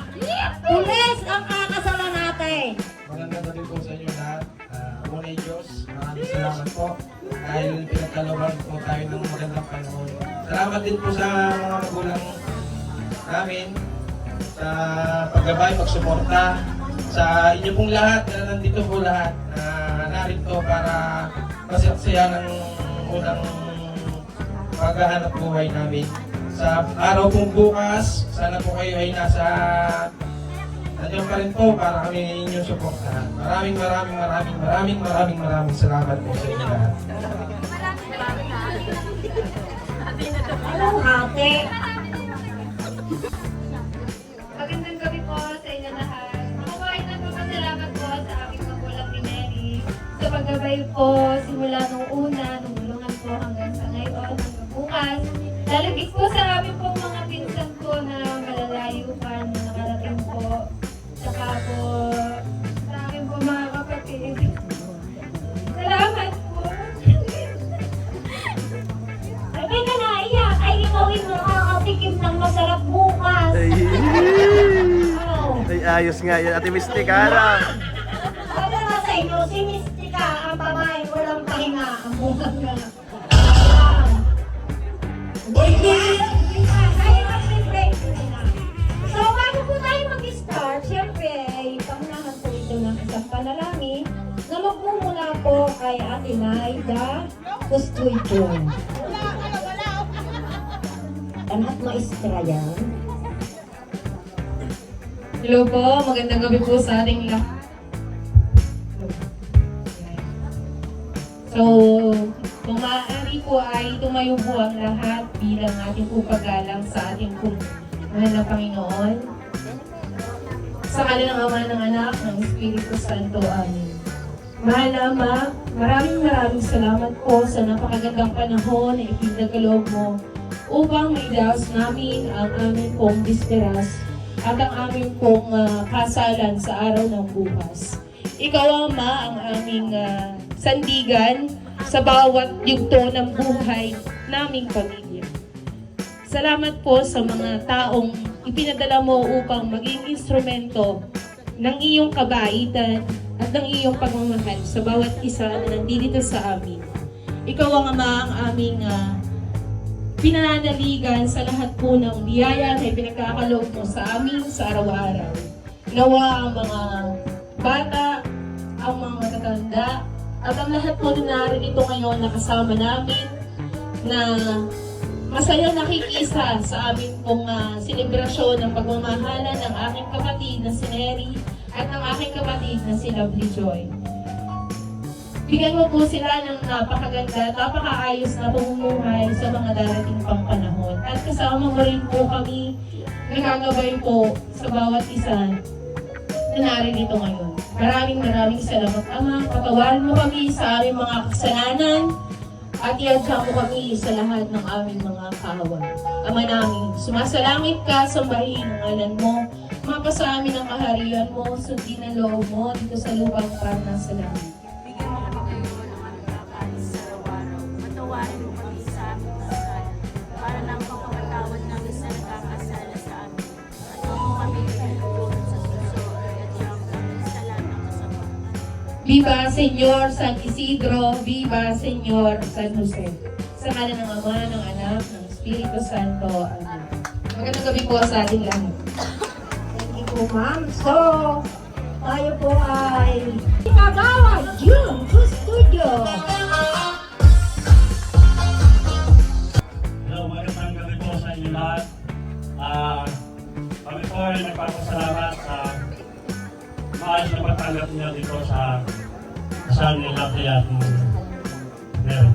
Pulis ang kakasalan natin. Magandang gabi po sa inyo lahat. Muna Diyos, maraming salamat po. Dahil pinagkalooban po tayo ng magandang panahon. Salamat din po sa mga magulang namin sa paggabay, pagsuporta sa inyo pong lahat na nandito po lahat na narito para masaksiyan ng unang paghahanap buhay namin. Sa araw pong bukas, sana po kayo ay nandiyan pa rin po para kami inyong suportahan. Maraming salamat po sa inyo lahat. Anong ate? Magandang gabi po sa inyo lahat. Mabuhay na po pasalamat po sa aking magulang ni Mary. Sa paggabay po, simula nung una, nung bulungan po hanggang sa ngayon, hanggang bukas. Lalagis po sa amin po mga pinsan ko na malalayo pa na nakarating po. Saka po sa akin po mga kapatid. Salamat po. Ay, kaya ka naiyak. Ay, ikawin mo makakatikim ng masarap bukas. Oh. Ay, ayos nga yan. Ate Mystica, ano? Sabi nga sa inyo, si Mystica, ang babae, walang pahinga, ang bungang na. So, bago po tayo mag-start, syempre, ay pangunahan po ito ng isang panalangin na magmumula po kay Ate Naida Custuyo. Anak maestra yan. Hello po, magandang gabi po sa ating lahat. So, kung maaari po ay tumayo po ang lahat bilang ating po paggalang sa ating po mahal na Panginoon. Sa ngalan ng Ama, ng Anak, ng Espiritu Santo. Amen. Mahal na Ama, maraming salamat po sa napakagandang panahon na ipinagkaloob mo upang maidaos namin ang aming pong bisperas at ang aming pong kasalan sa araw ng bukas. Ikaw, Ama, ang aming sandigan sa bawat yugto ng buhay naming pamilya. Salamat po sa mga taong ipinadala mo upang maging instrumento ng iyong kabaitan at ng iyong pagmamahal sa bawat isa na nandito sa amin. Ikaw ang Ama, ang aming pinananaligan sa lahat po ng biyaya na ipinagkakaloob mo sa amin sa araw-araw. Nawa ang mga bata, ang mga matatanda, at ang lahat po na narito ngayon na kasama namin na masaya nakikisa sa amin pong selebrasyon ng pagmamahalan ng aking kapatid na si Neri at ng aking kapatid na si Lovely Joy. Bigyan mo po sila ng napakaganda, napakaayos na pamumuhay sa mga darating pang panahon. At kasama mo rin po kami nagagabay po sa bawat isa na narito ngayon. Maraming salamat, Ama. Patawarin mo kami sa aming mga kasalanan at iadya mo kami sa lahat ng aming mga kahawan. Ama namin, sumasalangit ka, sambahin ang ngalan mo, mapasa amin ang kaharian mo, sundin ang loob mo dito sa lupang parang sa langit. Patawarin mo kami sa aming kasalanan, para ng pagpapatawad namin sa nagkakasala sa amin. At huwag mo kami pinagulot sa suso at siyang kami sa lahat ng masama. Viva Señor San Isidro, Viva Señor San Jose. Sa ngalan ng Ama, ng Anak, ng Espiritu Santo. Amen. Magandang gabi po sa ating lahat. Thank you po, ma'am. So, tayo po ay Kagawad June to Studio. Hello, magandang gabi po sa inyo lahat. Kami po ay nagpapasalamat sa maayos na pagtanggap niyo dito sa kasal ni Lovely at Neri.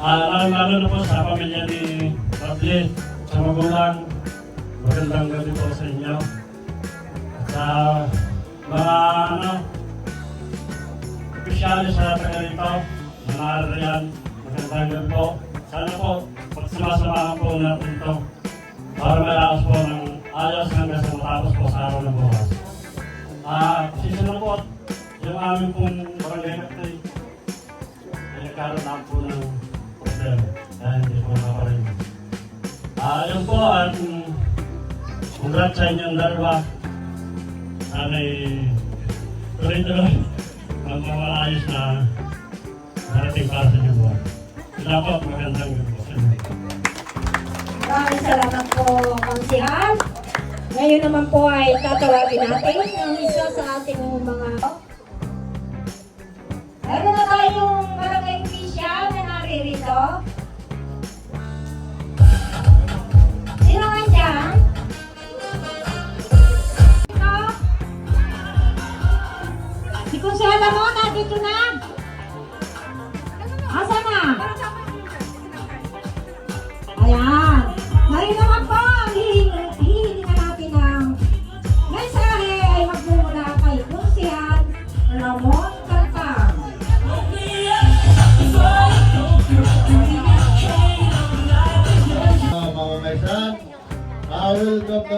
Lalo na po sa pamilya ni Lovely, sa magulang, magandang gabi po sa inyo. At sa mga opisyalis sa taga rito, mga ariyan, magandang gabi po. Sana po, pagsamasamahan po natin ito para malakas po ng ayos hanggang sa matapos po sa araw ng bukas. Pasensya na po, yung aming pong barangay captain ay nagkaroon na po ng problema dahil hindi po nakaparinig. Yun po, at congrats sa inyong dalawa. Sana'y tuloy-tuloy ang mga ayos na narating para sa inyong buwan. Sila po, magandang gabi po sa inyo. Maraming salamat po, Kansihal. Ngayon naman po ay tatawagin natin ang isa sa ating mga... Meron na tayong barangay official na naririto. Sino nga dyan? Ito? Si Kunsela mo, nandito na. Asa na? Ayan. Ngayon naman po, hihinga natin ng mensahe ay magmumula kay Kunsihal Ramon Calpang. Mga maisan, welcome po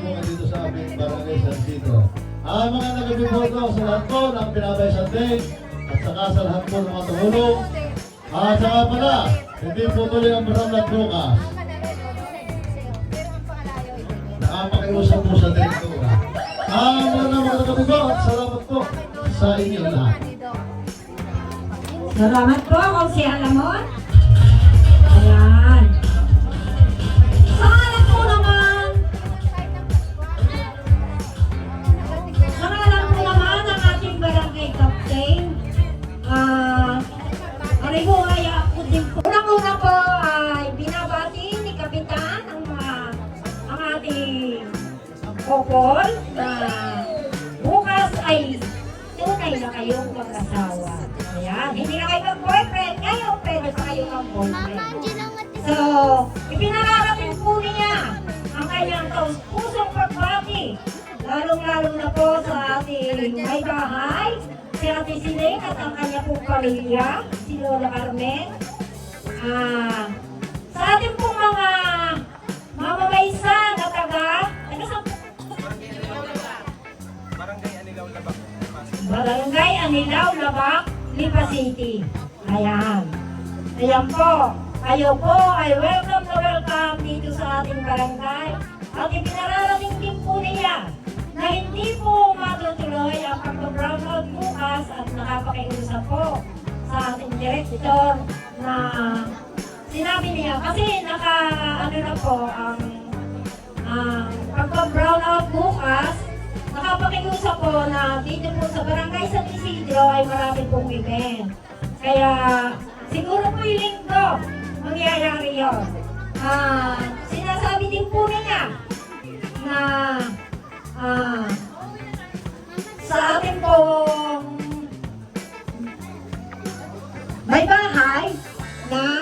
kayo dito sa aming barangay San Isidro. Mga nagabiboto sa lahat po ng Pinabay Sunday at saka sa lahat po ng mga tumulong. Saka pala, hindi po tuloy ang baramlat bukas. Nakapakiusap po sa direktura. Mga nagabibo at salamat po sa inyo lahat. Salamat po, Kunsihal Ramon. Ayan. Sa ngalan po naman ng ating barangay captain, ariho ay ako din po. Unang-una po ay binabati ni Kapitan ang ating couple na bukas ay tunay na kayong mag-asawa. Ayan, hindi na kayo mag-boyfriend, ngayon pwede pa kayo mag-boyfriend. So, ipinangarapin po niya ang kanyang pusong pagbati, lalong-lalong na po sa ating may bahay, si Ate Siling at ang kanya pong pamilya, si Lola Carmen. Sa ating pong mga mamamaysan na taga Barangay Anilaw, Labak, Lipa City. Ayan. Ayan po. Kayo po ay welcome na welcome dito sa ating barangay. At ipinararating din po niya na hindi po matutuloy ang pag-brownout bukas at nakapakiusap po sa ating director na sinabi niya kasi ano na po ang pag-brownout bukas, nakapakiusap po na dito po sa Barangay San Isidro ay marami pong event. Kaya siguro po yung linggo mangyayari yun. Sinasabi din po niya na sa ating pong may bahay na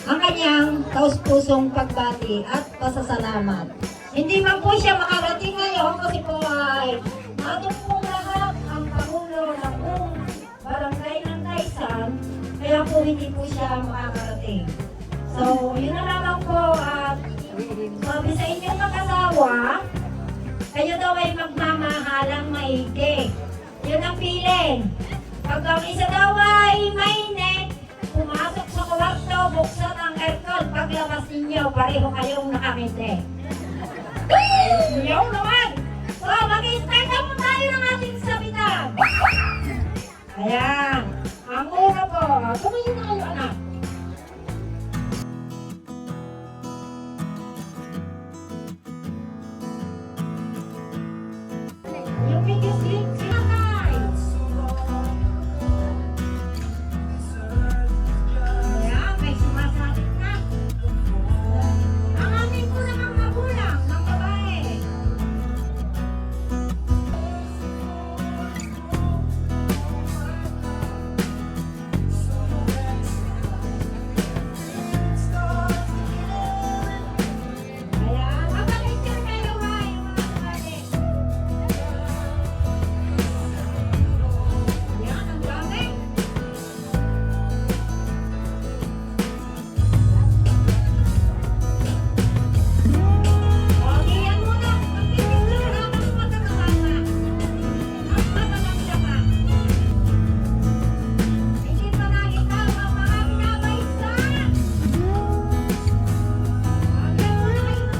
ang kanyang taus-pusong pagbati at pasasalamat. Hindi man po siya makarating ngayon kasi po ay natong po lahat ang Pangulo ng Barangay ng Taysan, kaya po hindi po siya makakarating. So, yun na lamang po at sabi sa inyong mag-asawa, kayo daw ay magmamahalang maigi. Yun ang feeling. Pag ang isa daw ay mainit, pumasok sa kwarto, buksan ang aircon, paglabas ninyo, pareho kayong nakangiti. Ayaw naman! So, mag-i-start na po tayo ng ating sabitan. Ayan. Ang una po, tumayin na kayo anak. Yung biggest hit sila guys. Ayan, may sumasabit na. Ang amin po namang magulang ng babae. Ayan, mapapicture kayo ha, yung mga babae. Ayan, ang dami. Okay, yan muna. Magpipicture habang magkakasama. Ang magaganda pa. Hindi pa nakita ang mga binabaysa. Okay, muna kayo.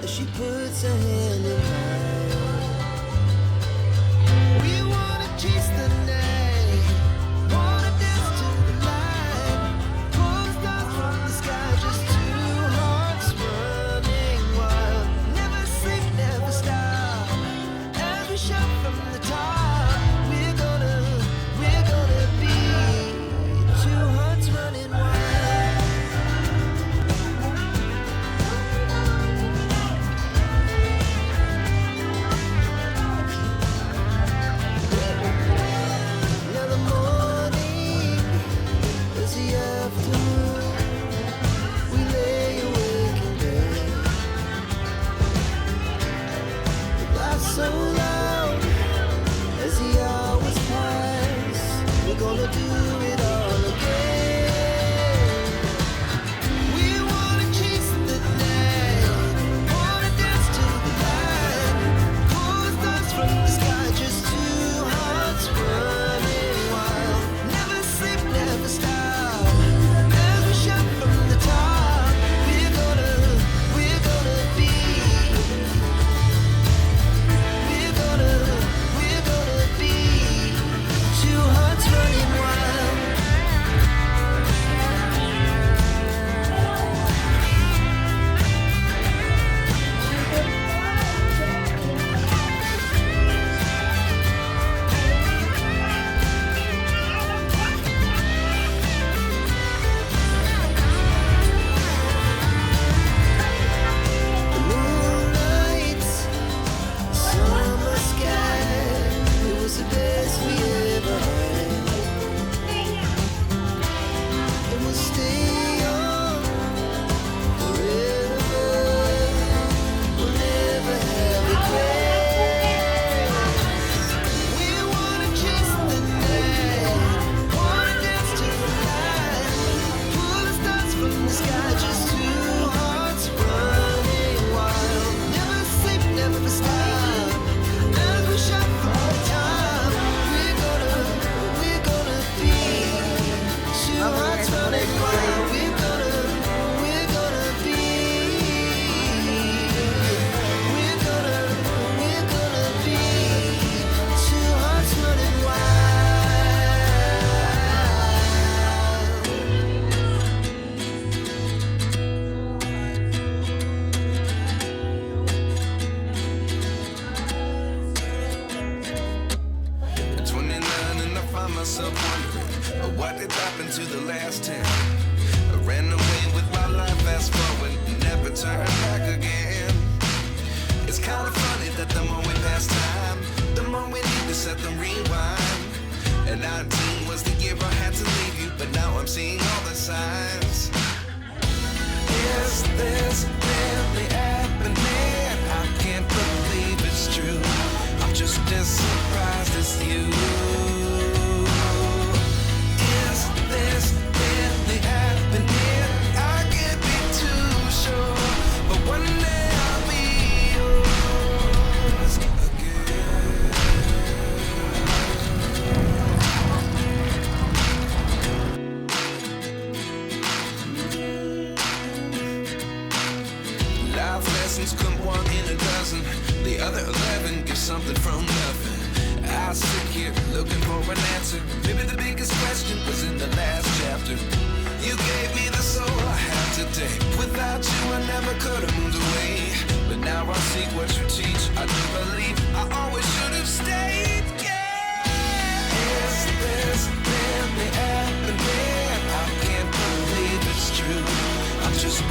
She puts her hand in mine. We wanna chase the night, wanna dance to the light. Pull stars from the sky, just two hearts running wild. Never sleep, never stop. Every shot from the top. We're gonna be two hearts running wild. happened to the last 10? I ran away with my life, fast forward, never turn back again. It's kind of funny that the more we pass time, the more we need to set them rewind. And 19 was the year I had to leave you, but now I'm seeing all the signs. Is this really happening? I can't believe it's true. I'm just as surprised as you. Is this really happening? I can't be too sure, but one day I'll be yours again. Life lessons come one in a dozen. The other 11 get something from nothing. I sit here looking for an answer. Maybe the biggest question was in the last chapter. You gave me the soul I have today. Without you I never could have moved away. But now I see what you teach. I do believe I always should have stayed. Yeah. Is this really happening? I can't believe it's true. I'm just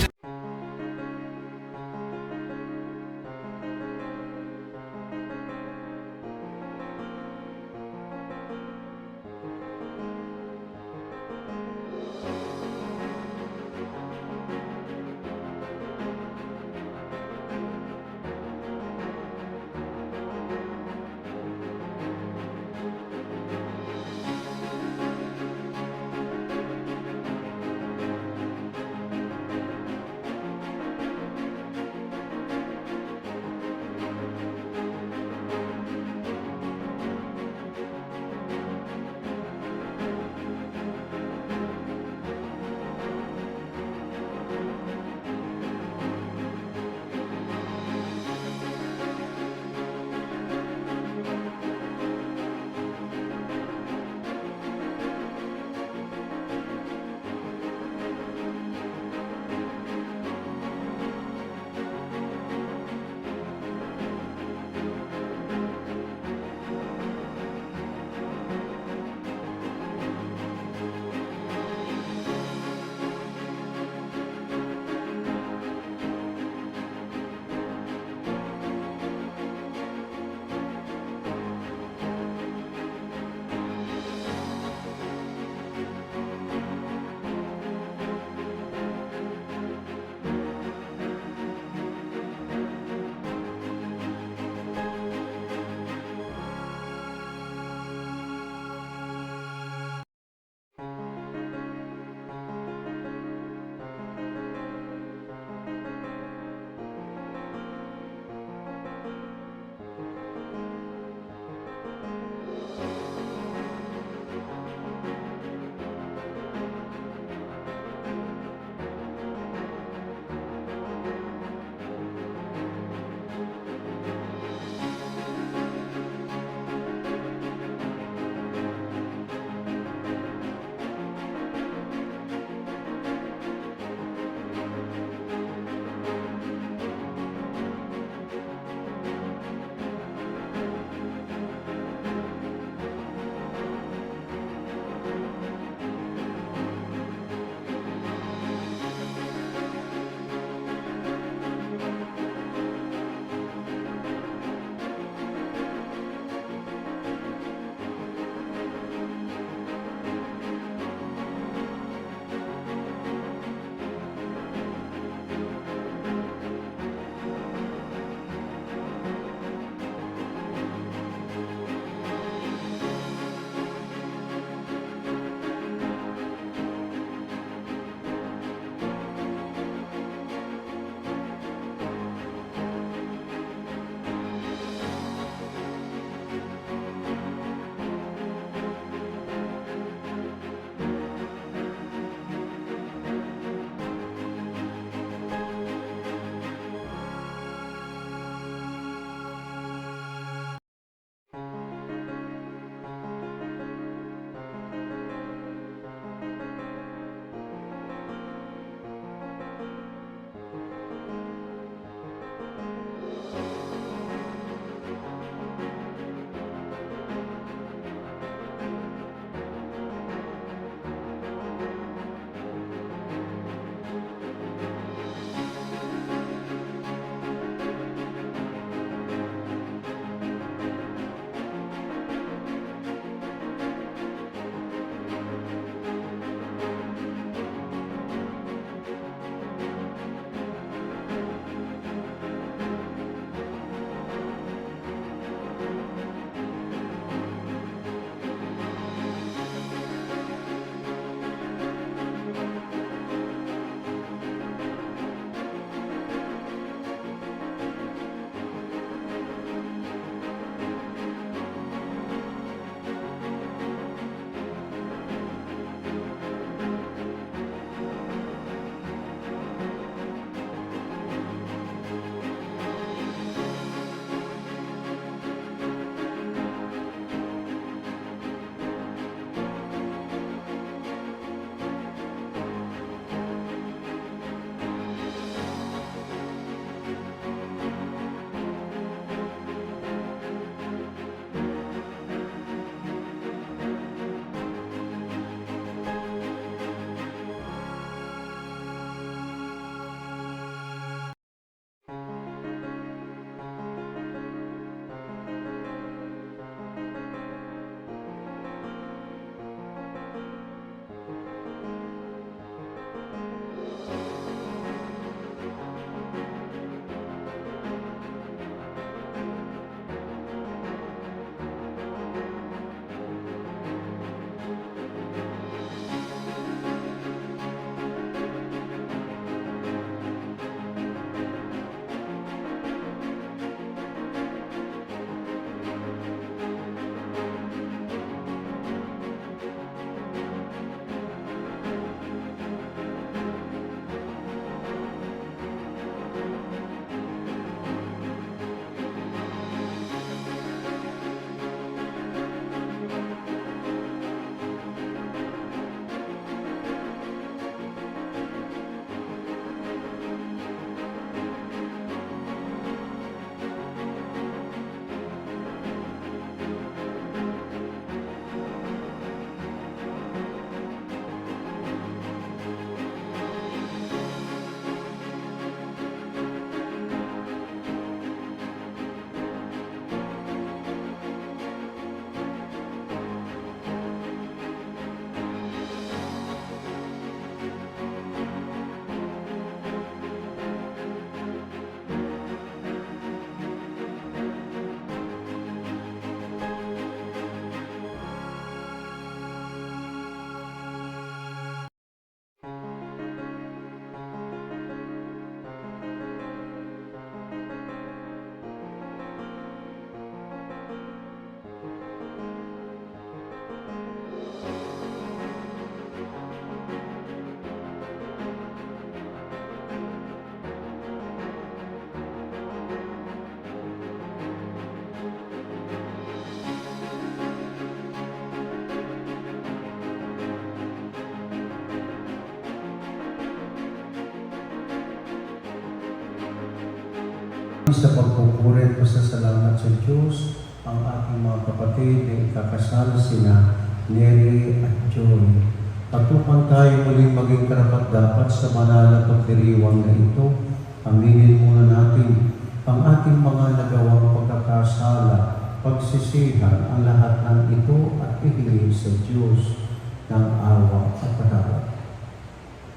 Sa pagpupuri at pasasalamat sa Diyos, ang ating mga kapatid na ikakasal sina Neri at Joy. Patupan tayo muling maging karapat-dapat sa banal na pagdiriwang na ito. Aminin muna natin ang ating mga nagawang pagkakasala, pagsisihan ang lahat ng ito at ihingi sa Diyos ng awa at patawad.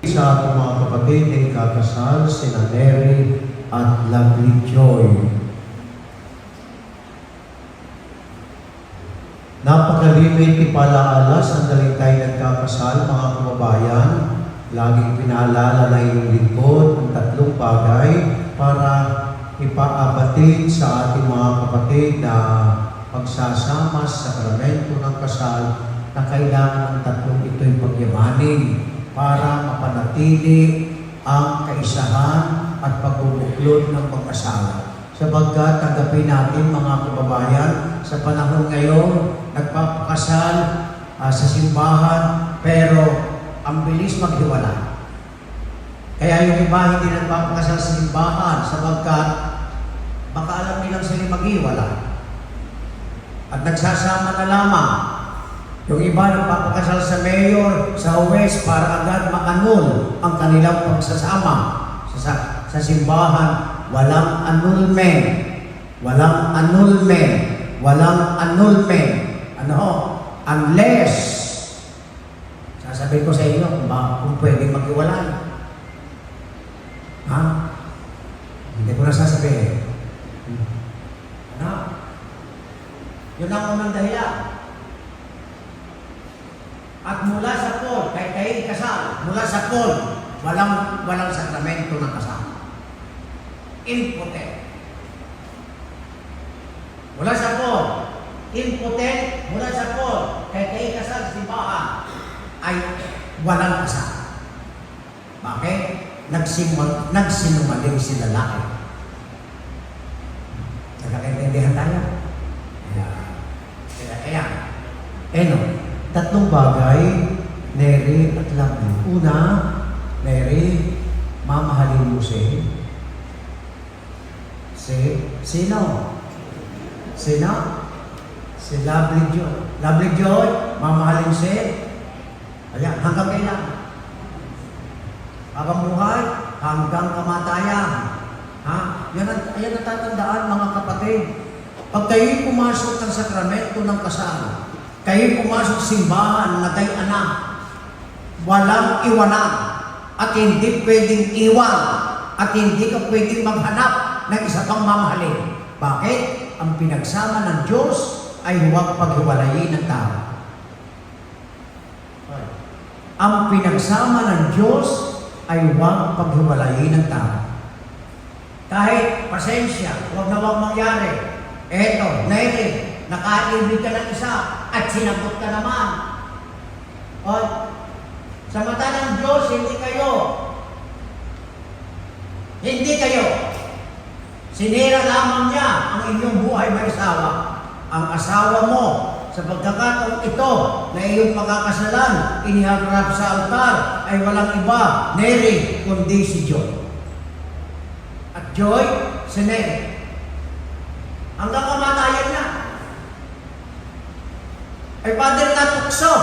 Sa ating mga kapatid na ikakasal sina Neri at Lovely Joy. Napakalimit ipalaala sandaling tayo nagkakasal, mga kababayan. Laging pinaalala na iyong lingkod ang tatlong bagay para ipaabatid sa ating mga kapatid na pagsasama sa sakramento ng kasal na kailangan ng tatlong ito'y pagyamanin para mapanatili ang kaisahan at pagbubuklod ng pag-asawa. Sapagkat tanggapin natin mga kababayan, sa panahon ngayon, nagpapakasal sa simbahan, pero ang bilis maghiwalay. Kaya yung iba hindi nagpapakasal sa simbahan sapagkat baka alam nilang sila maghiwalay. At nagsasama na lamang. Yung iba nagpapakasal sa mayor, sa huwes, para agad makanul ang kanilang pagsasama sa simbahan. Walang annulment. Walang annulment. Walang annulment. Ano? Unless, sasabihin ko sa inyo kung pwede maghiwalay. Ha? Hindi ko na sasabihin. Ano? Yun ang unang dahilan. At mula sa Paul, kahit kayo ikasal, mula sa Paul, walang sakramento ng kasal. Impotent. Mula sa Paul, impotent, mula sa Paul, kahit kayo ikasal sa simbahan, ay walang kasal. Bakit? Nagsinungaling si lalaki. Nagkakaintindihan tayo? Kaya, tatlong bagay, Neri at Lovely. Una, Neri, mamahalin mo sino? Sino? Si Lovely Joy. Lovely Joy, mamahalin ayan, hanggang kailan? Habang buhay, hanggang kamatayan. Ha? Yan ang tatandaan, mga kapatid. Pag kayo'y pumasok ng sakramento ng kasal, kayo'y pumasok simbahan na kayo anak, walang iwanan, at hindi pwedeng iwan, at hindi ka pwedeng maghanap ng isa pang mamahalin. Bakit? Ang pinagsama ng Diyos ay huwag paghiwalayin ng tao. Ang pinagsama ng Diyos ay huwag paghiwalayin ng tao. Kahit pasensya, huwag na huwag mangyari. Eto, Neri, nakaibig ka ng isa at sinagot ka naman. O, sa mata ng Diyos, hindi kayo. Sinira lamang niya ang inyong buhay may asawa. Ang asawa mo, sa pagkakataon ito na iyong pagkakasalan, iniharap sa altar, ay walang iba, Neri, kundi si Joy. At Joy, si Neri. Hanggang kamatayan na. Ay Father natukso.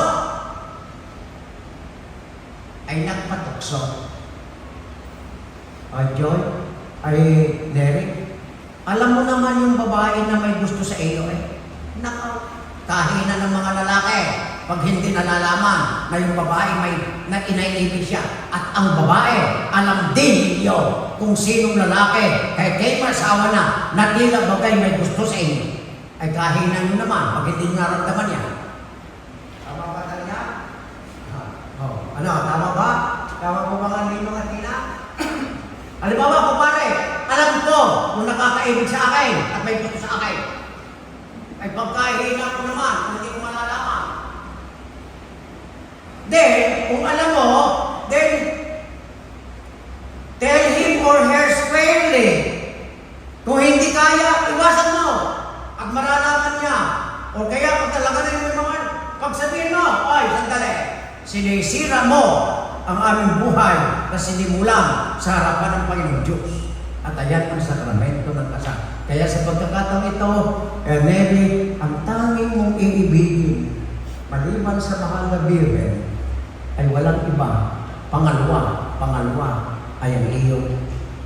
Ay nagpatukso. Ay Joy, ay Neri, alam mo naman yung babae na may gusto sa iyo kahinan ng mga lalaki pag hindi nalalaman na yung babae na inaibig siya. At ang babae, alam din ninyo kung sinong lalaki, kahit kayo masawa na tila bagay may gusto sa inyo. Ay kahinan nyo naman pag hindi nyo naramdaman yan. Tama ba talaga? Ano, tama ba? Tama po ba nga ninyo at tina? Halimbawa, kupare, alam ko kung nakakaibig sa akin at may gusto sa akin. Ay pagkahina ko naman kung hindi ko malalaman. Then, kung alam mo, then tell him or her squarely. Kung hindi kaya, iwasan mo. At maralaman niya. O kaya pag talaga na yung mga pagsabihin mo, ay, sandali, sinisira mo ang aming buhay na sinimulan sa harapan ng Panginoon Diyos. At ayan ang sakramento ng kasal. Kaya sa pagkakataong ito, Neri, ang tanging mong iibigin, maliban sa mahal na Birhen, ay walang iba. Pangalawa ay ang iyong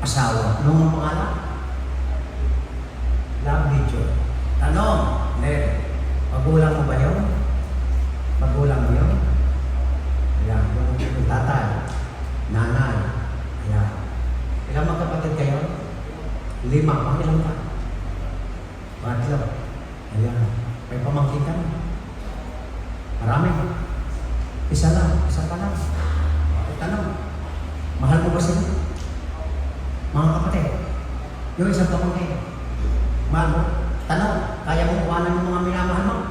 asawa. Anong ang pangalan? Love Joy. Tanong, Neri, magulang mo ba yun? Magulang mo yun? Ayan, yung tatay, nanay, ayan. Ilang magkapatid kayo? 5. Ilang ka? 3. Ayan. May pamangkin ka? Marami. Isa lang. Isa pa lang. Tanong. Mahal mo ba sila? Mga kapatid. Yung isang pamangkin. Mahal mo? Tanong. Kaya mo kuhanan yung mga minamahal mo?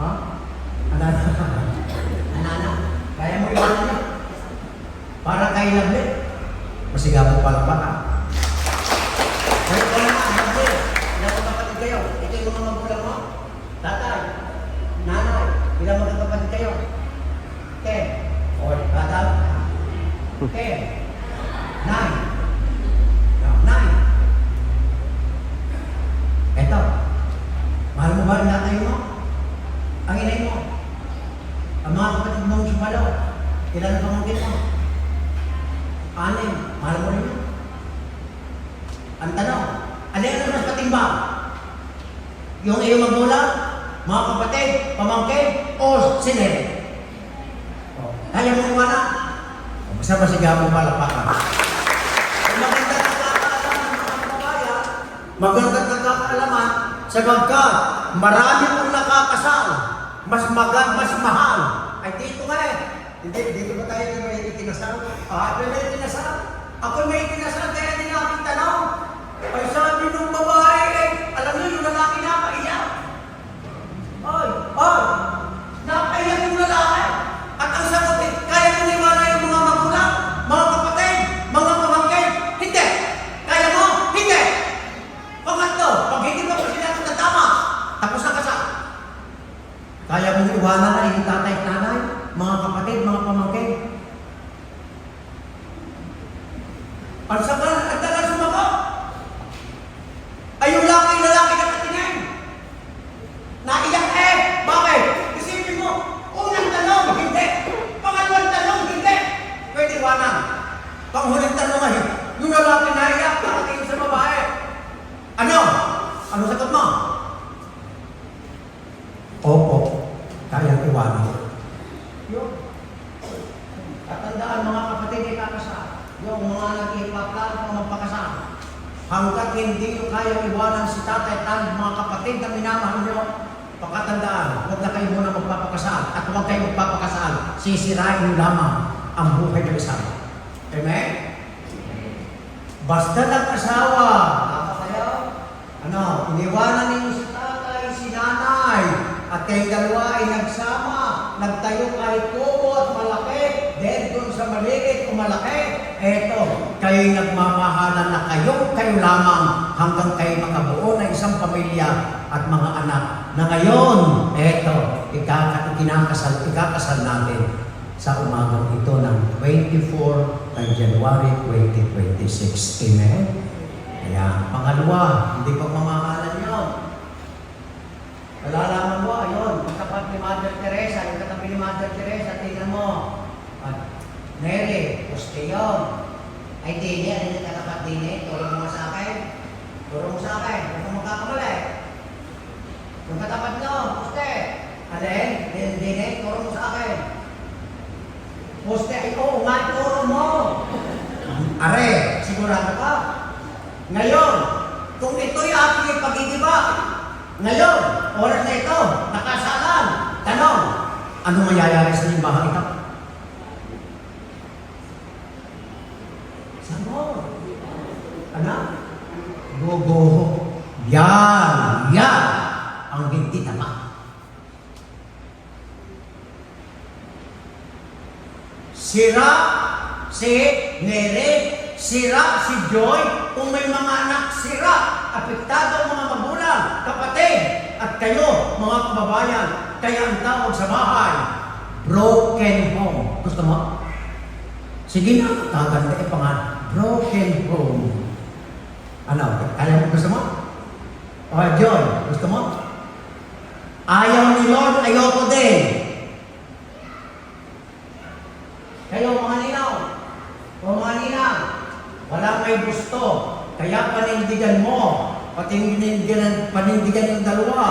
Ha? Anana? Kaya mo iwanan niya? Para kay Lovely? Masigaw pala baka. Kaya ko na nga, ilang magkapatid kayo? Ito yung mga magulang mo? Tatay, nanay, ilang magkapatid kayo? 10. O, tatay? 10. 9. 9. Eto, mahal mo ba ang tatay mo? Ang inay mo? Ang mga kapatid mong sumalaw? Ilan ang pamangkin mo? 6. Mahal mo rin yun? Ang tanong, alin ang mas patimbang? Yung iyong magulang, mga kapatid, pamangkin, o sinere? Kaya mo iwanan? Basta masigaw mo palapakan. Kung magandang nakakaalaman ng mga kababayan, magandang nakakaalaman sapagkat marami pong nakakasal, mas mahal. Ay dito nga eh. Dito ba tayo may itinasal? May itinasal? Ako may itinasal kaya hindi natin tanong. Ay sabi nung babae eh, alam niyo yung lalaki napaiyak. Ay, napaiyak yung lalaki. At ang sagot eh, kaya mo niwala yung mga magulang, mga kapatid, mga pamangkin? Hindi. Kaya mo? Hindi. Pangatlo, pag hindi mo pa sila tatama, tapos na kasal. Kaya mo iwanan na yung tatay at nanay, mga kapatid, mga pamangkin. Ang tagal sumagot. Ay yung lalaki na katingin. Naiyak eh. Bakit? Isipin mo, unang tanong, hindi. Pangalawang tanong, hindi. Pwede iwanan. Panghuling tanong ay, yung lalaki naiyak, nakatingin sa babae. Ano? Ano sagot mo? Opo, kaya iwanan. Yun. Tatandaan mga kapatid ay kakasal. Yung mga nag-ipaplano ng magpakasal. Hanggat hindi nyo kaya iwanan si tatay at mga kapatid na minamahal nyo, pakatandaan, huwag na kayo muna magpapakasal. At huwag kayo magpapakasal, sisirain nyo lamang ang buhay ng isa. Amen? Basta nag-asawa, iniwanan ninyo si tatay, si nanay, at kayong dalawa ay nagsama, nagtayo kahit kubo at malaki, then doon sa maliit o malaki, eto, kayo'y nagmamahalan na kayo lamang hanggang kayo makabuo ng isang pamilya at mga anak. Na ngayon, eto, ikakasal natin sa umagang ito ng 24 ng January 2026. Amen? Kaya, pangalawa, hindi pagmamahalan yun. Nalalaman mo, ayun, katapat ni Mother Teresa, yung katabi ni Mother Teresa, tingnan mo. At Neri, gusto yun. Ay, Dini, ano yung katapat Dini? Turo mo sa akin. Turo mo sa akin. Huwag mo magkakamali. Yung katapat nyo, gusto. Alin? Dini, turo mo sa akin. Gusto, ay, oo nga, turo mo. Are, sigurado ka. Ngayon, kung ito'y ating pag-igiba, ngayon, oras na ito, nakasalan. Tanong, ano mayayari sa limbahang ito? Saan anak? Gogo. Yan ang hindi tama. Sira si Neri, sira si Joy, kung may mga anak sira, apektado ang mga magulang, kapatid, at kayo, mga kababayan, kaya ang tawag sa bahay, broken home. Gusto mo? Sige na, kaganda pangalan. broken home. Ano? Ayaw mo, gusto mo? O, John, gusto mo? Ayaw ni Lord, ayoko din. Kayo, mga ninaw, o mga ninang, wala may gusto. Kaya panindigan mo, panindigan yung dalawa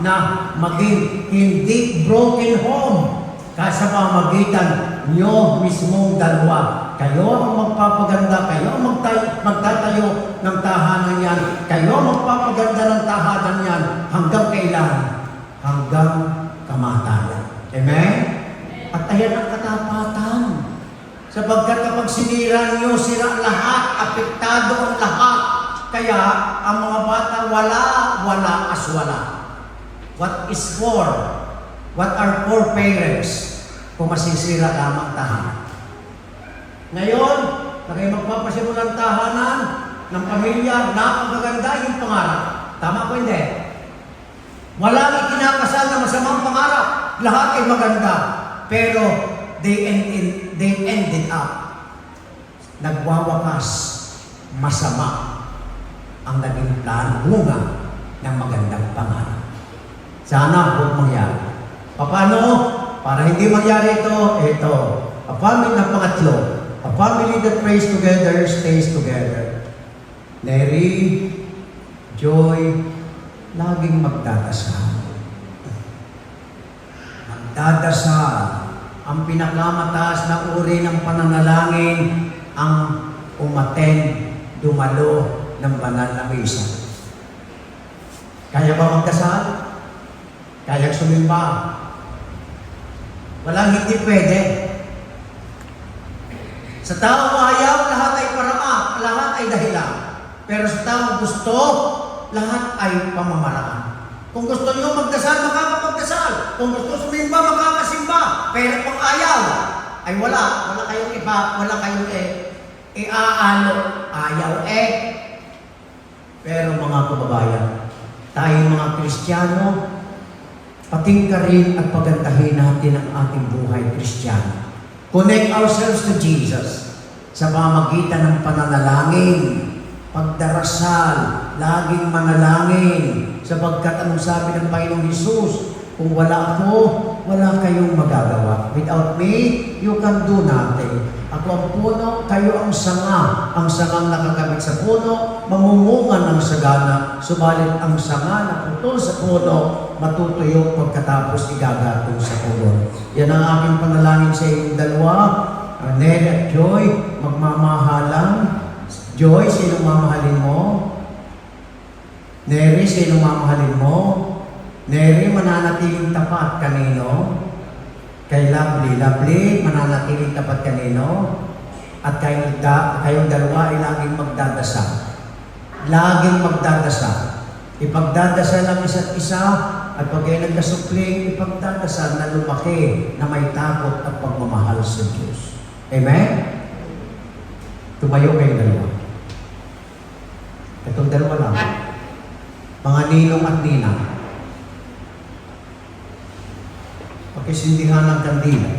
na maging hindi broken home sa pamamagitan nyo mismong dalawa. Kayo ang magpapaganda, kayo ang magtatayo ng tahanan yan, kayo ang magpapaganda ng tahanan yan hanggang kailan? Hanggang kamatayan. Amen? At ayan ang katapatan. Sapagkat kapag sinira nyo, sira lahat, apektado ang lahat. Kaya ang mga bata wala as wala. What is for? What are for parents kung masisira lamang tahanan? Ngayon, na kayo magpapasimulang tahanan ng pamilya, napakaganda yung pangarap. Tama ko hindi? Walang ikinakasal na masamang pangarap. Lahat ay maganda. Pero they ended up nagwawakas masama ang naging planunga ng magandang pangarap. Sana huwag mangyari. Paano? Para hindi mangyari ito, a family na pangatlo, a family that prays together, stays together. Neri, Joy, laging magdadasal. Magdadasal. Ang pinakamataas na uri ng pananalangin ang umaten, dumalo ng banal na misa. Kaya ba magdasal? Kaya sumimba? Walang hindi pwede. Sa taong ayaw, lahat ay parama, lahat ay dahilan. Pero sa taong gusto, lahat ay pamamaraan. Kung gusto nyo magdasal, makakapagdasal. Kung gusto sumimba, makakasimba. Pero kung ayaw, ay wala kayong iba, wala kayong iaano. Ayaw Pero mga kababayan, tayong mga Kristiyano, patingkarin at pagandahin natin ang ating buhay Kristiyano. Connect ourselves to Jesus sa pamamagitan ng pananalangin, pagdarasal, laging manalangin, sapagkat anong sabi ng Panginoong Hesus, kung wala ako, wala kayong magagawa. Without me, you can do nothing. Ako ang puno, kayo ang sanga. Ang sangang nakakabit sa puno, mamumungan ng sagana. Subalit ang sanga na putol sa puno, matutuyo pagkatapos igagatong sa puno. Yan ang aking panalangin sa inyong dalawa. Neri at Joy, magmamahalan. Joy, sinong mamahalin mo? Neri, sinong mamahalin mo? Neri, mananatiling tapat kanino? Kay Lovely. Lovely, mananatiling tapat kanino? At kayong dalawa ay laging magdadasal. Laging magdadasal. Ipagdadasal ang isa't isa at pag kayo nagkasukling, ipagdadasal na lumaki na may takot at pagmamahal sa Diyos. Amen? Tumayo kayong dalawa. Itong dalawa lang. Mga ninong at ninang. Pakisindihan ng kandila.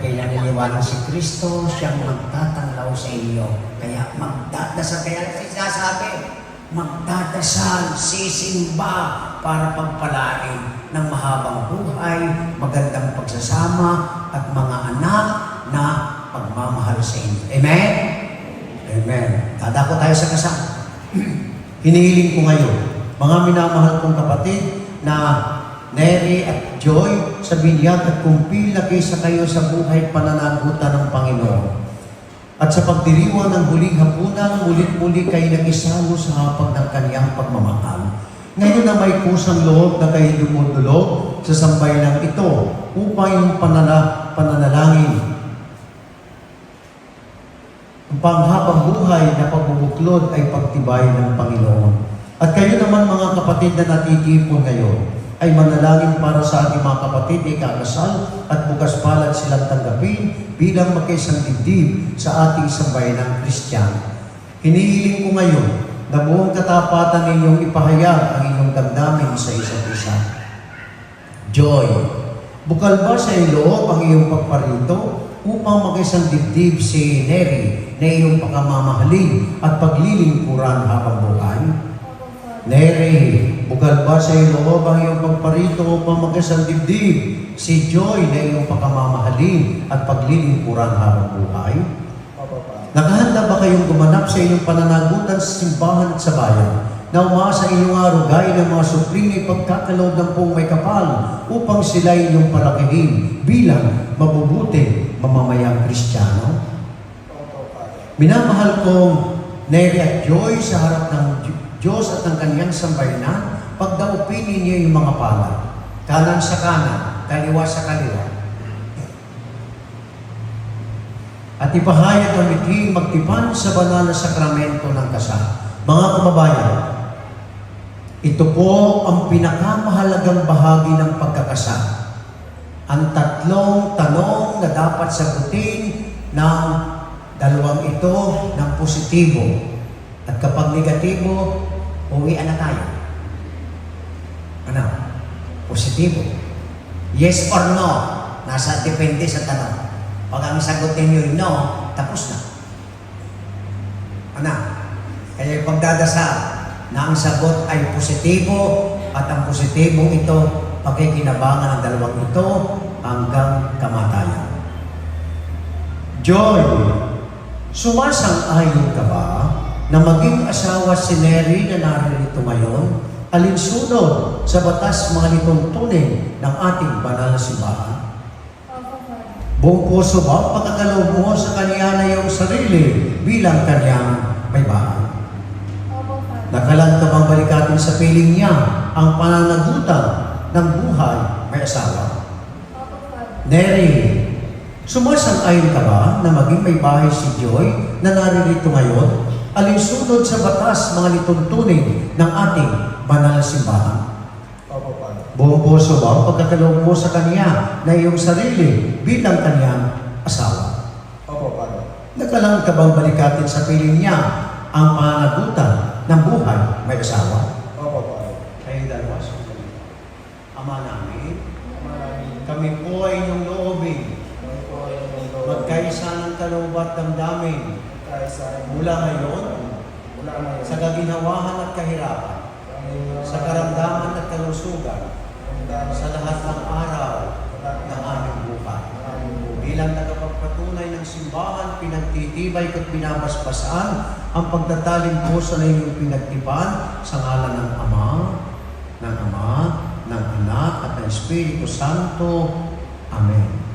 Kaya naniniwala si Kristo, siyang magtatanglaw sa inyo. Kaya magdadasal, kaya sinasabi, magdadasal, sisimba para pagpalain ng mahabang buhay, magandang pagsasama, at mga anak na pagmamahal sa inyo. Amen? Amen. Dadako tayo sa kasal. Hinihiling ko ngayon, mga minamahal kong kapatid na Neri at Joy, sa binyag at kumpil sa kayo sa buhay pananagutan ng Panginoon. At sa pagdiriwang ng huling hapunan, mulit-muli kayo nag-isalo sa hapag ng kaniyang pagmamahal. Ngayon na may kusang loob na kayo dumudulog sa sambayanang ito upang yung pananalangin. Ang panghabang buhay na pagbubuklod ay pagtibay ng Panginoon. At kayo naman mga kapatid na natitipon ngayon, ay manalangin para sa ating mga kapatid na ikakasal at bukas palad silang tanggapin bilang magkaisang dibdib sa ating sambayanang Kristiyano. Hinihiling ko ngayon na buong katapatan ninyong ipahayag ang inyong damdamin sa isa't isa. Joy, bukal ba sa iloob ang iyong pagparito upang mag-isang dibdib si Neri na iyong pakamamahalin at paglilingkuran habang buhay? Neri, bukal ba sa iloob ang iyong pagparito upang mag-isang dibdib si Joy na iyong pakamamahalin at paglilingkuran habang buhay? Nakahanda ba kayong gumanap sa inyong pananagutan sa simbahan at sa bayan na umaasa inyong araw gaya ng mga supling pagkakaloob ng buong may kapal upang sila inyong palakihin bilang mabubuting mamamayang Kristiyano? Minamahal kong Neri at Joy sa harap ng Diyos at ng kanyang sambayanan, pagdaupin ninyo yung mga palad, kanan sa kanan, kaliwa sa kaliwa. At ipahayag ang miting magtipan sa banal na sakramento ng kasal. Mga kababayan, ito po ang pinakamahalagang bahagi ng pagkakasal. Ang tatlong tanong na dapat sagutin ng dalawang ito ng positibo. At kapag negatibo, uwian na tayo. Ano? Positibo. Yes or no? Nasa depende sa tanong. Pag ang sagot ninyo no, tapos na. Ano? Kaya yung pagdadasal na ang sagot ay positibo at ang positibong ito pagkikinabangan ng dalawang ito hanggang kamatayan. Joy, sumasang-ayon ka ba na maging asawa si Neri na naririto ngayon alinsunod sa batas mga lituntunin ng ating banal na simbahan? Buong puso ba pagkakaloob mo sa kanya na iyong sarili bilang kanyang may bahay? Nakalang ka bang balikatin sa piling niya ang pananagutan ng buhay may asawa? Neri, sumasang-ayon ka ba na maging may bahay si Joy na naririto ngayon alinsunod sa batas mga lituntunin ng ating banal na simbahan? Buong puso ba ang pagkakaloob mo sa kanya na iyong sarili bilang kanyang asawa? Opo, Padre. Nakalang ka bang balikatin sa piling niya ang pananagutan ng buhay may asawa? Opo, Padre. Kayo dalawa, Ama namin, kami po ay inyong loobin. Magkaisa ng kaloob at damdamin mula ngayon sa kaginawahan at kahirapan, sa karamdaman at kalusugan, sa lahat ng araw ng aming buhay. Bilang tagapagpatunay ng simbahan, pinagtitibay at binabasbasan ang pagtatalim po sa inyong pinagtipan sa ngalan ng Ama, ng Anak at ng Espiritu Santo. Amen.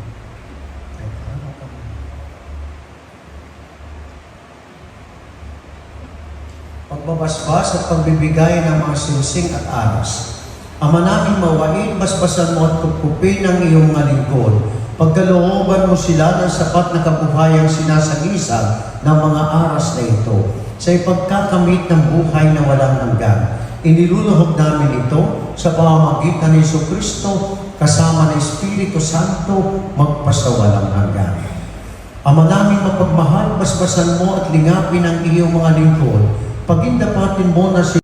Pagbabasbas at pagbibigay ng mga sinsing at aras. Ama namin mawain, basbasan mo at kupkupin ang iyong mga lingkod. Pagkalooban mo sila ng sapat na kabuhayang sinasagisag ng mga aras na ito sa ipagkakamit ng buhay na walang hanggan. Iniluluhog namin ito sa pamamagitan ni Jesucristo kasama ng Espiritu Santo magpasawalang hanggan. Ama namin mapagmahal, basbasan mo at lingapin ang iyong mga lingkod. Pagindapatin mo na si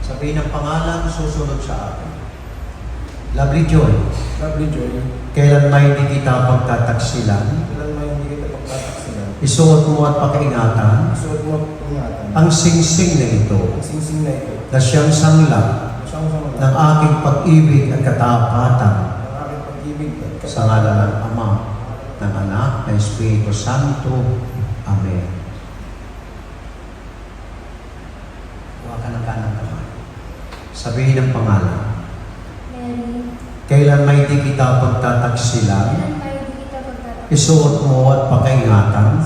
sabihin ng pangalan susunod sa akin. Lovely Joy. Lovely Joy. Kailan may hindi kita pagtataksilan? Kailan may hindi kita pagtataksilan? Isuot mo at pakiingatan Isuot mo at ingatan. ang singsing na ito Ang singsing na ito. na siyang sangla ng aking pag-ibig at katapatan Ang aking pag-ibig at sa ngalan ng Ama, ng Anak, ng Espiritu Santo. Amen. Huwag ka ng kanang kamay. Sabihin ang pangalan. Kailan may di kita pagtataksilan, isuot mo at pakaingatan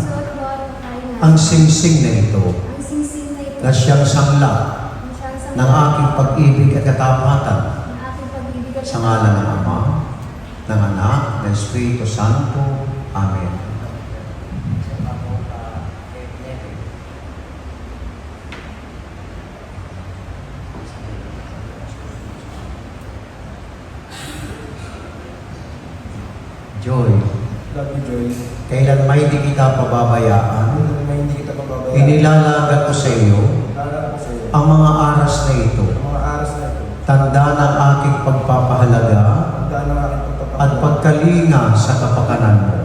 ang singsing na ito na siyang sangla ng aking pag-ibig at katapatan sa ngalan ng Ama, ng Anak, ng Espiritu Santo. Amen. Joy, Love you, Joy. kailan may di kita pababayaan, May hindi kita pababayaan. inilalagat ko sa iyo Lalala ko sa iyo. ang mga aras na ito, Ang mga aras na ito. tanda ng aking pagpapahalaga Tandaan ng aking pagpapakita. at pagkalinga sa kapakanan mo.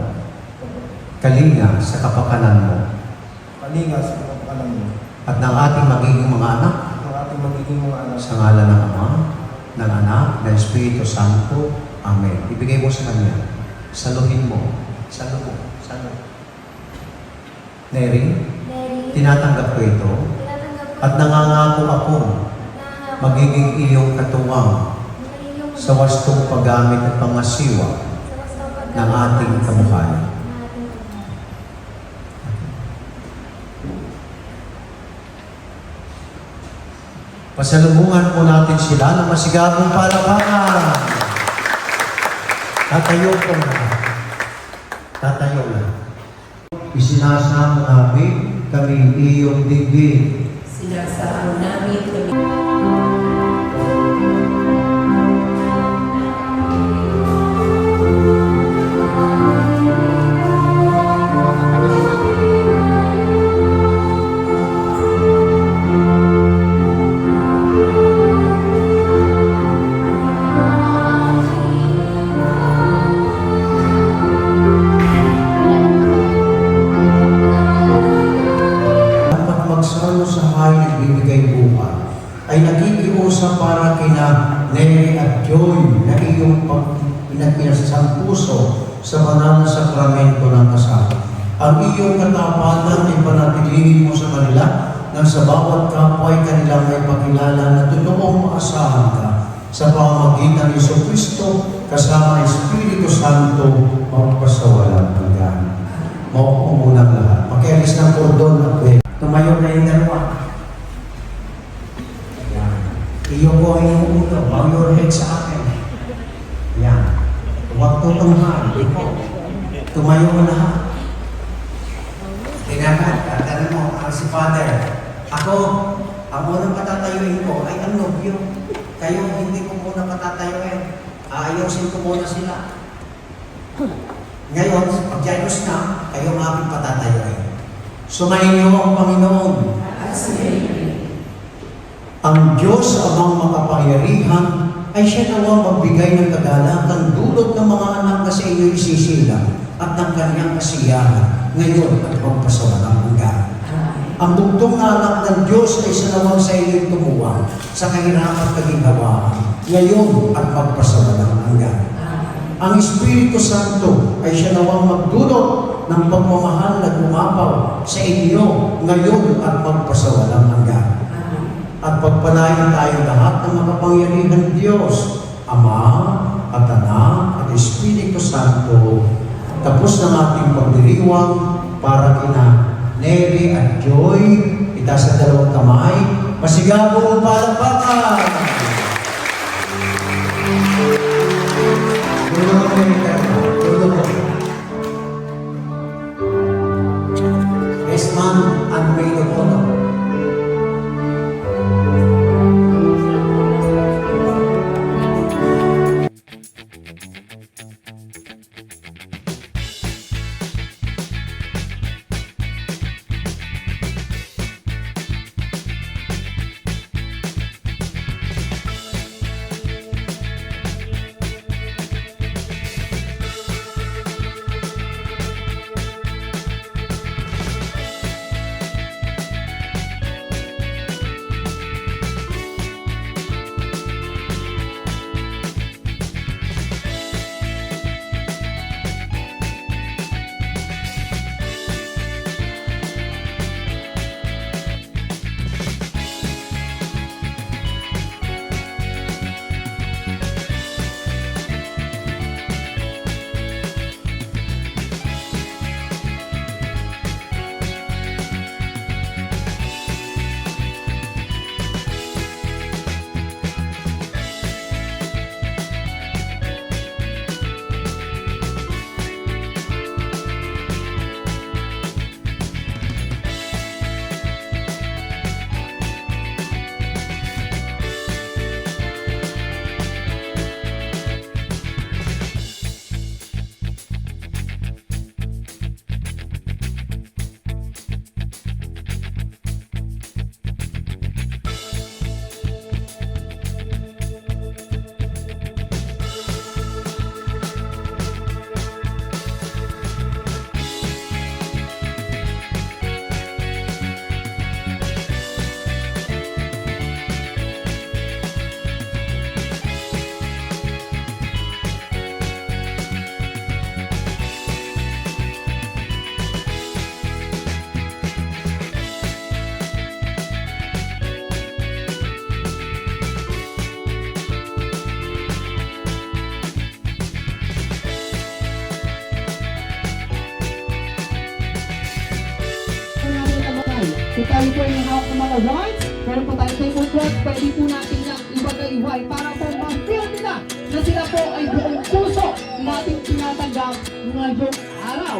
Kalinga sa kapakanan mo. Kalinga sa pagpapakalan mo. At ng ating magiging mga anak, Ang ating magiging mga anak. sa ngalan ng Ama, ng Anak, ng Espiritu Santo. Amen. Ibigay mo sa Kanya. Saluhin mo. Salo mo. Salo. Neri, tinatanggap ko ito at nangangako ako magiging iyong katuwang sa wastong paggamit at pangasiwa ng ating kabuhayan. Pasalubungan po natin sila ng masigabong palakpakan. Tatayo po na. Tatayo na. Isinasamo namin kami iyong digdig. Sinasamo namin kami. Dapat magsalo sa hayop nagbibigay buhay ay nakikiusap para kina Neri at Joy na iyong pinagpinasang puso sa banal na sakramento ng kasal. Ang iyong katapatan ay panatilihin mo sa kanila nang sa bawat kapwa ay kanilang may pakilala na totoong maasahan ka sa pamamagitan ni Jesucristo kasama ng Espiritu Santo magpasawalang hanggan. Maupo muna ang lahat. Makialis ng kordon at pwede. Tumayo na yung dalawa. Yan. Iyo po ang iyong ulo. Bow your head sa akin. Yan. Huwag tutunghan. Tumayo mo lahat. Tinagat. Tanong mo, si Father. Ako, ang unang patatayuin ko ay ang nobyo. Kayo, hindi ko muna patatayuin. Aayusin ko muna sila. Ngayon, pag-diagnos na, kayo ang aking patatayuin. Sumayin niyo ang Panginoon. Ang Diyos amang makapangyarihan ay siya nawang magbigay ng kagalakan dulot ng mga anak na sa iyo isisilang at ng kanyang kasiyahan ngayon at magpasawalang hanggan. Ang bugtong na anak ng Diyos ay sinawang sa iyo tumuwang sa kahirapan at kaginhawaan ngayon at magpasawalang hanggan. Ang Espiritu Santo ay siya nawang magdulot ng pagmamahal na gumapaw sa inyo ngayon at magpasawalang hanggan. At pagpalain tayo lahat ng makapangyarihan Diyos, Ama at Anak at Espiritu Santo. Tapos ng ating pagdiriwang para kina Neri at Joy, itaas sa dalawang kamay, masigabong palakpakan! Yes, man, ang may luto. tayo po yung hawak ng mga rides. Meron po tayo tablecloth. Pwede po natin lang ibagay-iway para po ma-feel nila na sila po ay buong puso nating tinatanggap ngayong araw.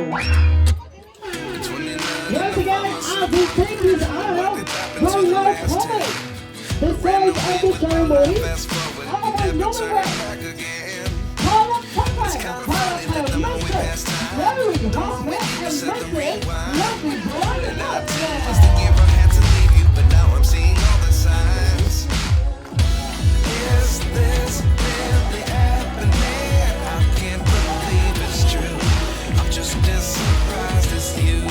Once again, as we take this araw from your comment, the size of the ceremony, our November, para kayo master, Larry Hoffman and Mercury, lovely boy, But now I'm seeing all the signs. Is this really happening? I can't believe it's true. I'm just as surprised as you.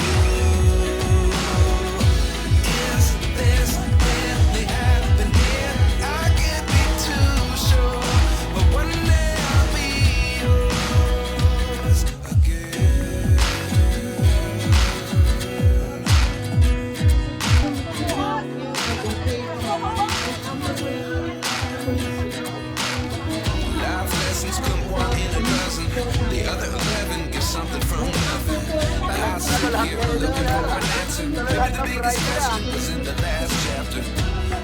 Is this really happening? I can't be too sure, but one day I'll be yours again. Life lessons come one in a dozen. The other 11 give something from nothing. I sit here looking for an answer. Maybe the biggest question was in the last chapter.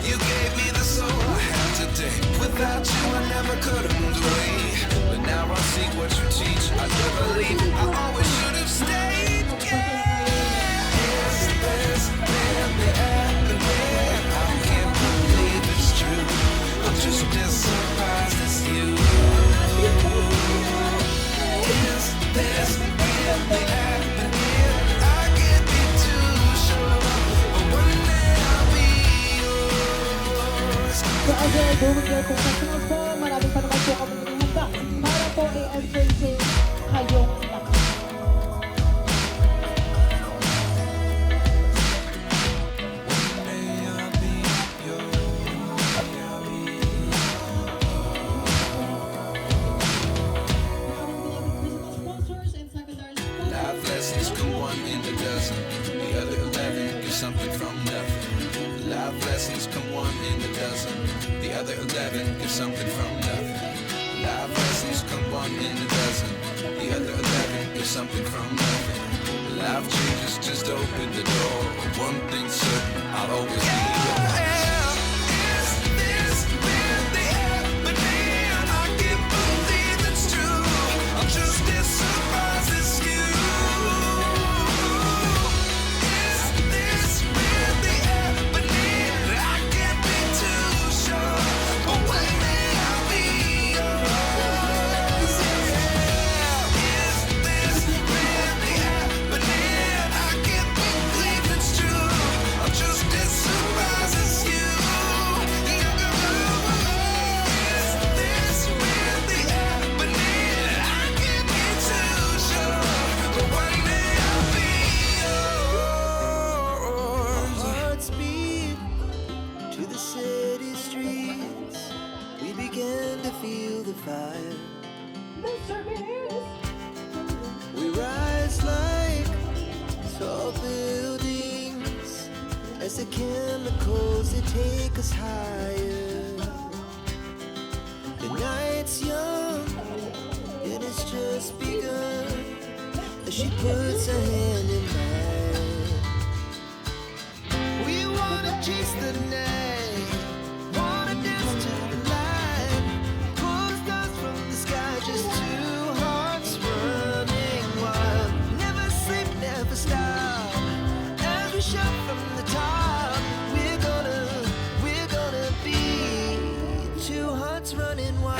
You gave me the soul I have today. Without you, I never could have moved away. But now I see what you teach. I never leave. I always should have stayed. Is this really happening? I can't believe it's true. I'm just as surprised as you. Is this really happening? I can't be too sure, but one day I'll be yours. So again, buong professionals po, maraming pa naman po kami hinihanda para po i-entertain kayong lahat. Life lessons come one in a dozen. The other 11 give something from nothing. Life lessons come one in a dozen. The other 11 give something from nothing. Life lessons come one in a dozen. The other 11 give something from nothing. Life changes just open the door. One thing's certain, I'll always be yours. Is this really happening? I can't believe it's true. I'm just as surprised as you. Is this really happening? I can't be too sure, but one day I'll be yours. Is this really happening? I can't believe it's true. I'm just as surprised as you. Is this really happening? I can't be too sure, but one day I'll be yours. Hearts beat to the city streets. We began to feel the fire. We rise like tall buildings as the chemicals they take us higher. The night's young and it's just begun as she puts her hand in mine. We wanna chase the night, wanna dance to the light, pull stars from the sky, just two hearts running wild. Never sleep, never stop, as we shout from the top. We're gonna be two hearts running wild.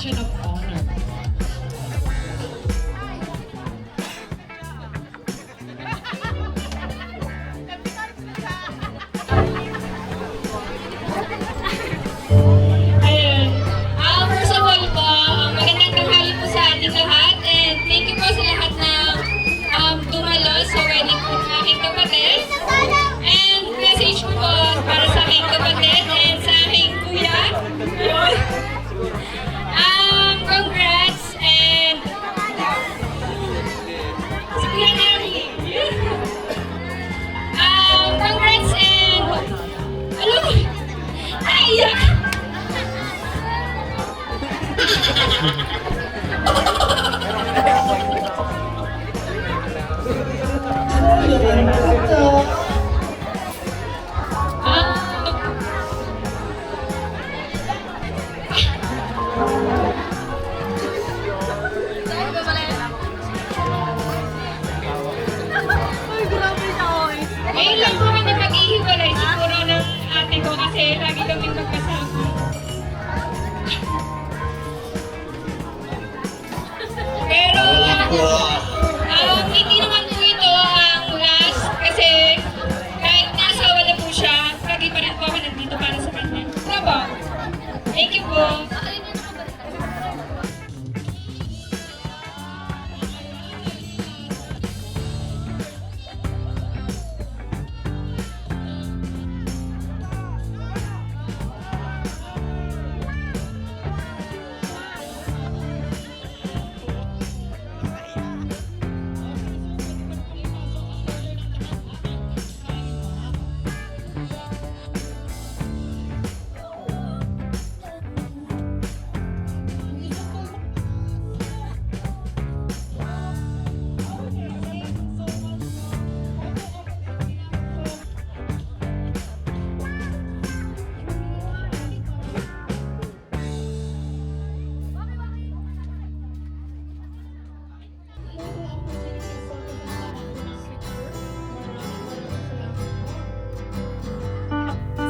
Legion of Honor. Ayun. First of all po, magandang tanghali po sa ating lahat and thank you po sa lahat ng dumalo sa wedding po ng aking kapatid. And message ko po para sa aking kapatid and sa aking kuya. Yun. Congrats and si Kuya Neri. Congrats and ano? Naiyak! Ngayon lang po kami mag-ihiwalay siguro ng ate ko kasi lagi kaming magkasama. Pero hindi naman po ito ang last kasi kahit nasa wala po siya, lagi pa rin po ako nandito para sa kanya. Tama ba? Thank you po.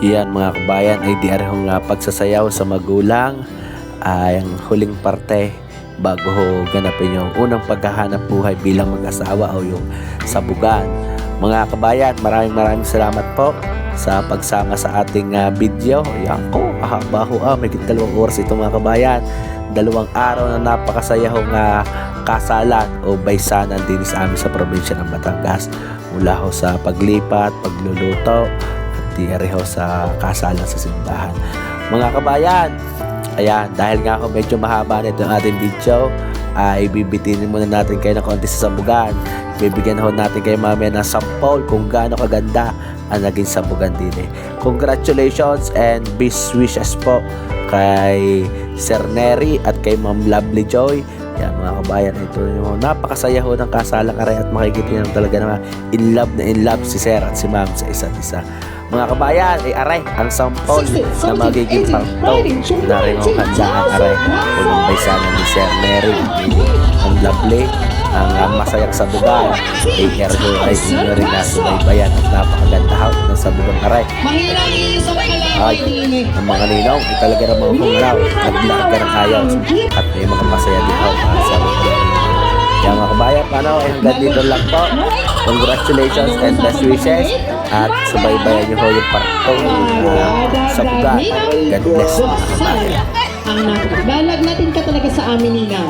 Yan mga kabayan ay diarehong pagsasayaw sa magulang ay ang huling parte bago ganapin yung unang paghahanap buhay bilang mag-asawa o yung sabugan. Mga kabayan, maraming salamat po sa pagsama sa ating video. Yan po, haba ho, may 2 oras ito mga kabayan. 2 araw na napakasayahong kasalan o baysanan din sa amin sa probinsya ng Batangas. Mula ho sa paglipat, pagluluto, diyareho sa kasalan sa simbahan. Mga kabayan, ayan, dahil nga ako medyo mahaba nito ang ating video, ay bibitinin muna natin kayo ng konti sa sabugan. Bibigyan ho natin kayo mamaya ng sample kung gaano kaganda ang naging sabugan din. Congratulations and best wishes po kay Sir Neri at kay Ma'am Lovely Joy. Yan mga kabayan, ito yung napakasaya ho ng kasalang aray at makikita nyo talaga na in love si Sir at si Ma'am sa isa't isa. Mga kabayan, ay aray ang sample na magiging pangtaw na rin ang handaan aray kung baysanan ni Sir Neri ang Lovely ang masayang sabugan ay ergo ay inyo rin na sumaybayan at napakaganda ho ng sabugan aray. Ay, ang mga ninong ay talaga ng mga kumulaw at lakad ka ng ayaw at may mga masaya din ho sa mga kaya mga kabayan, paano ay hanggang dito lang po. Congratulations and best wishes at subaybayan nyo ho yung partong sabugan. God bless mga kabayan. Ang nagbalag natin ka talaga sa amin, Nina.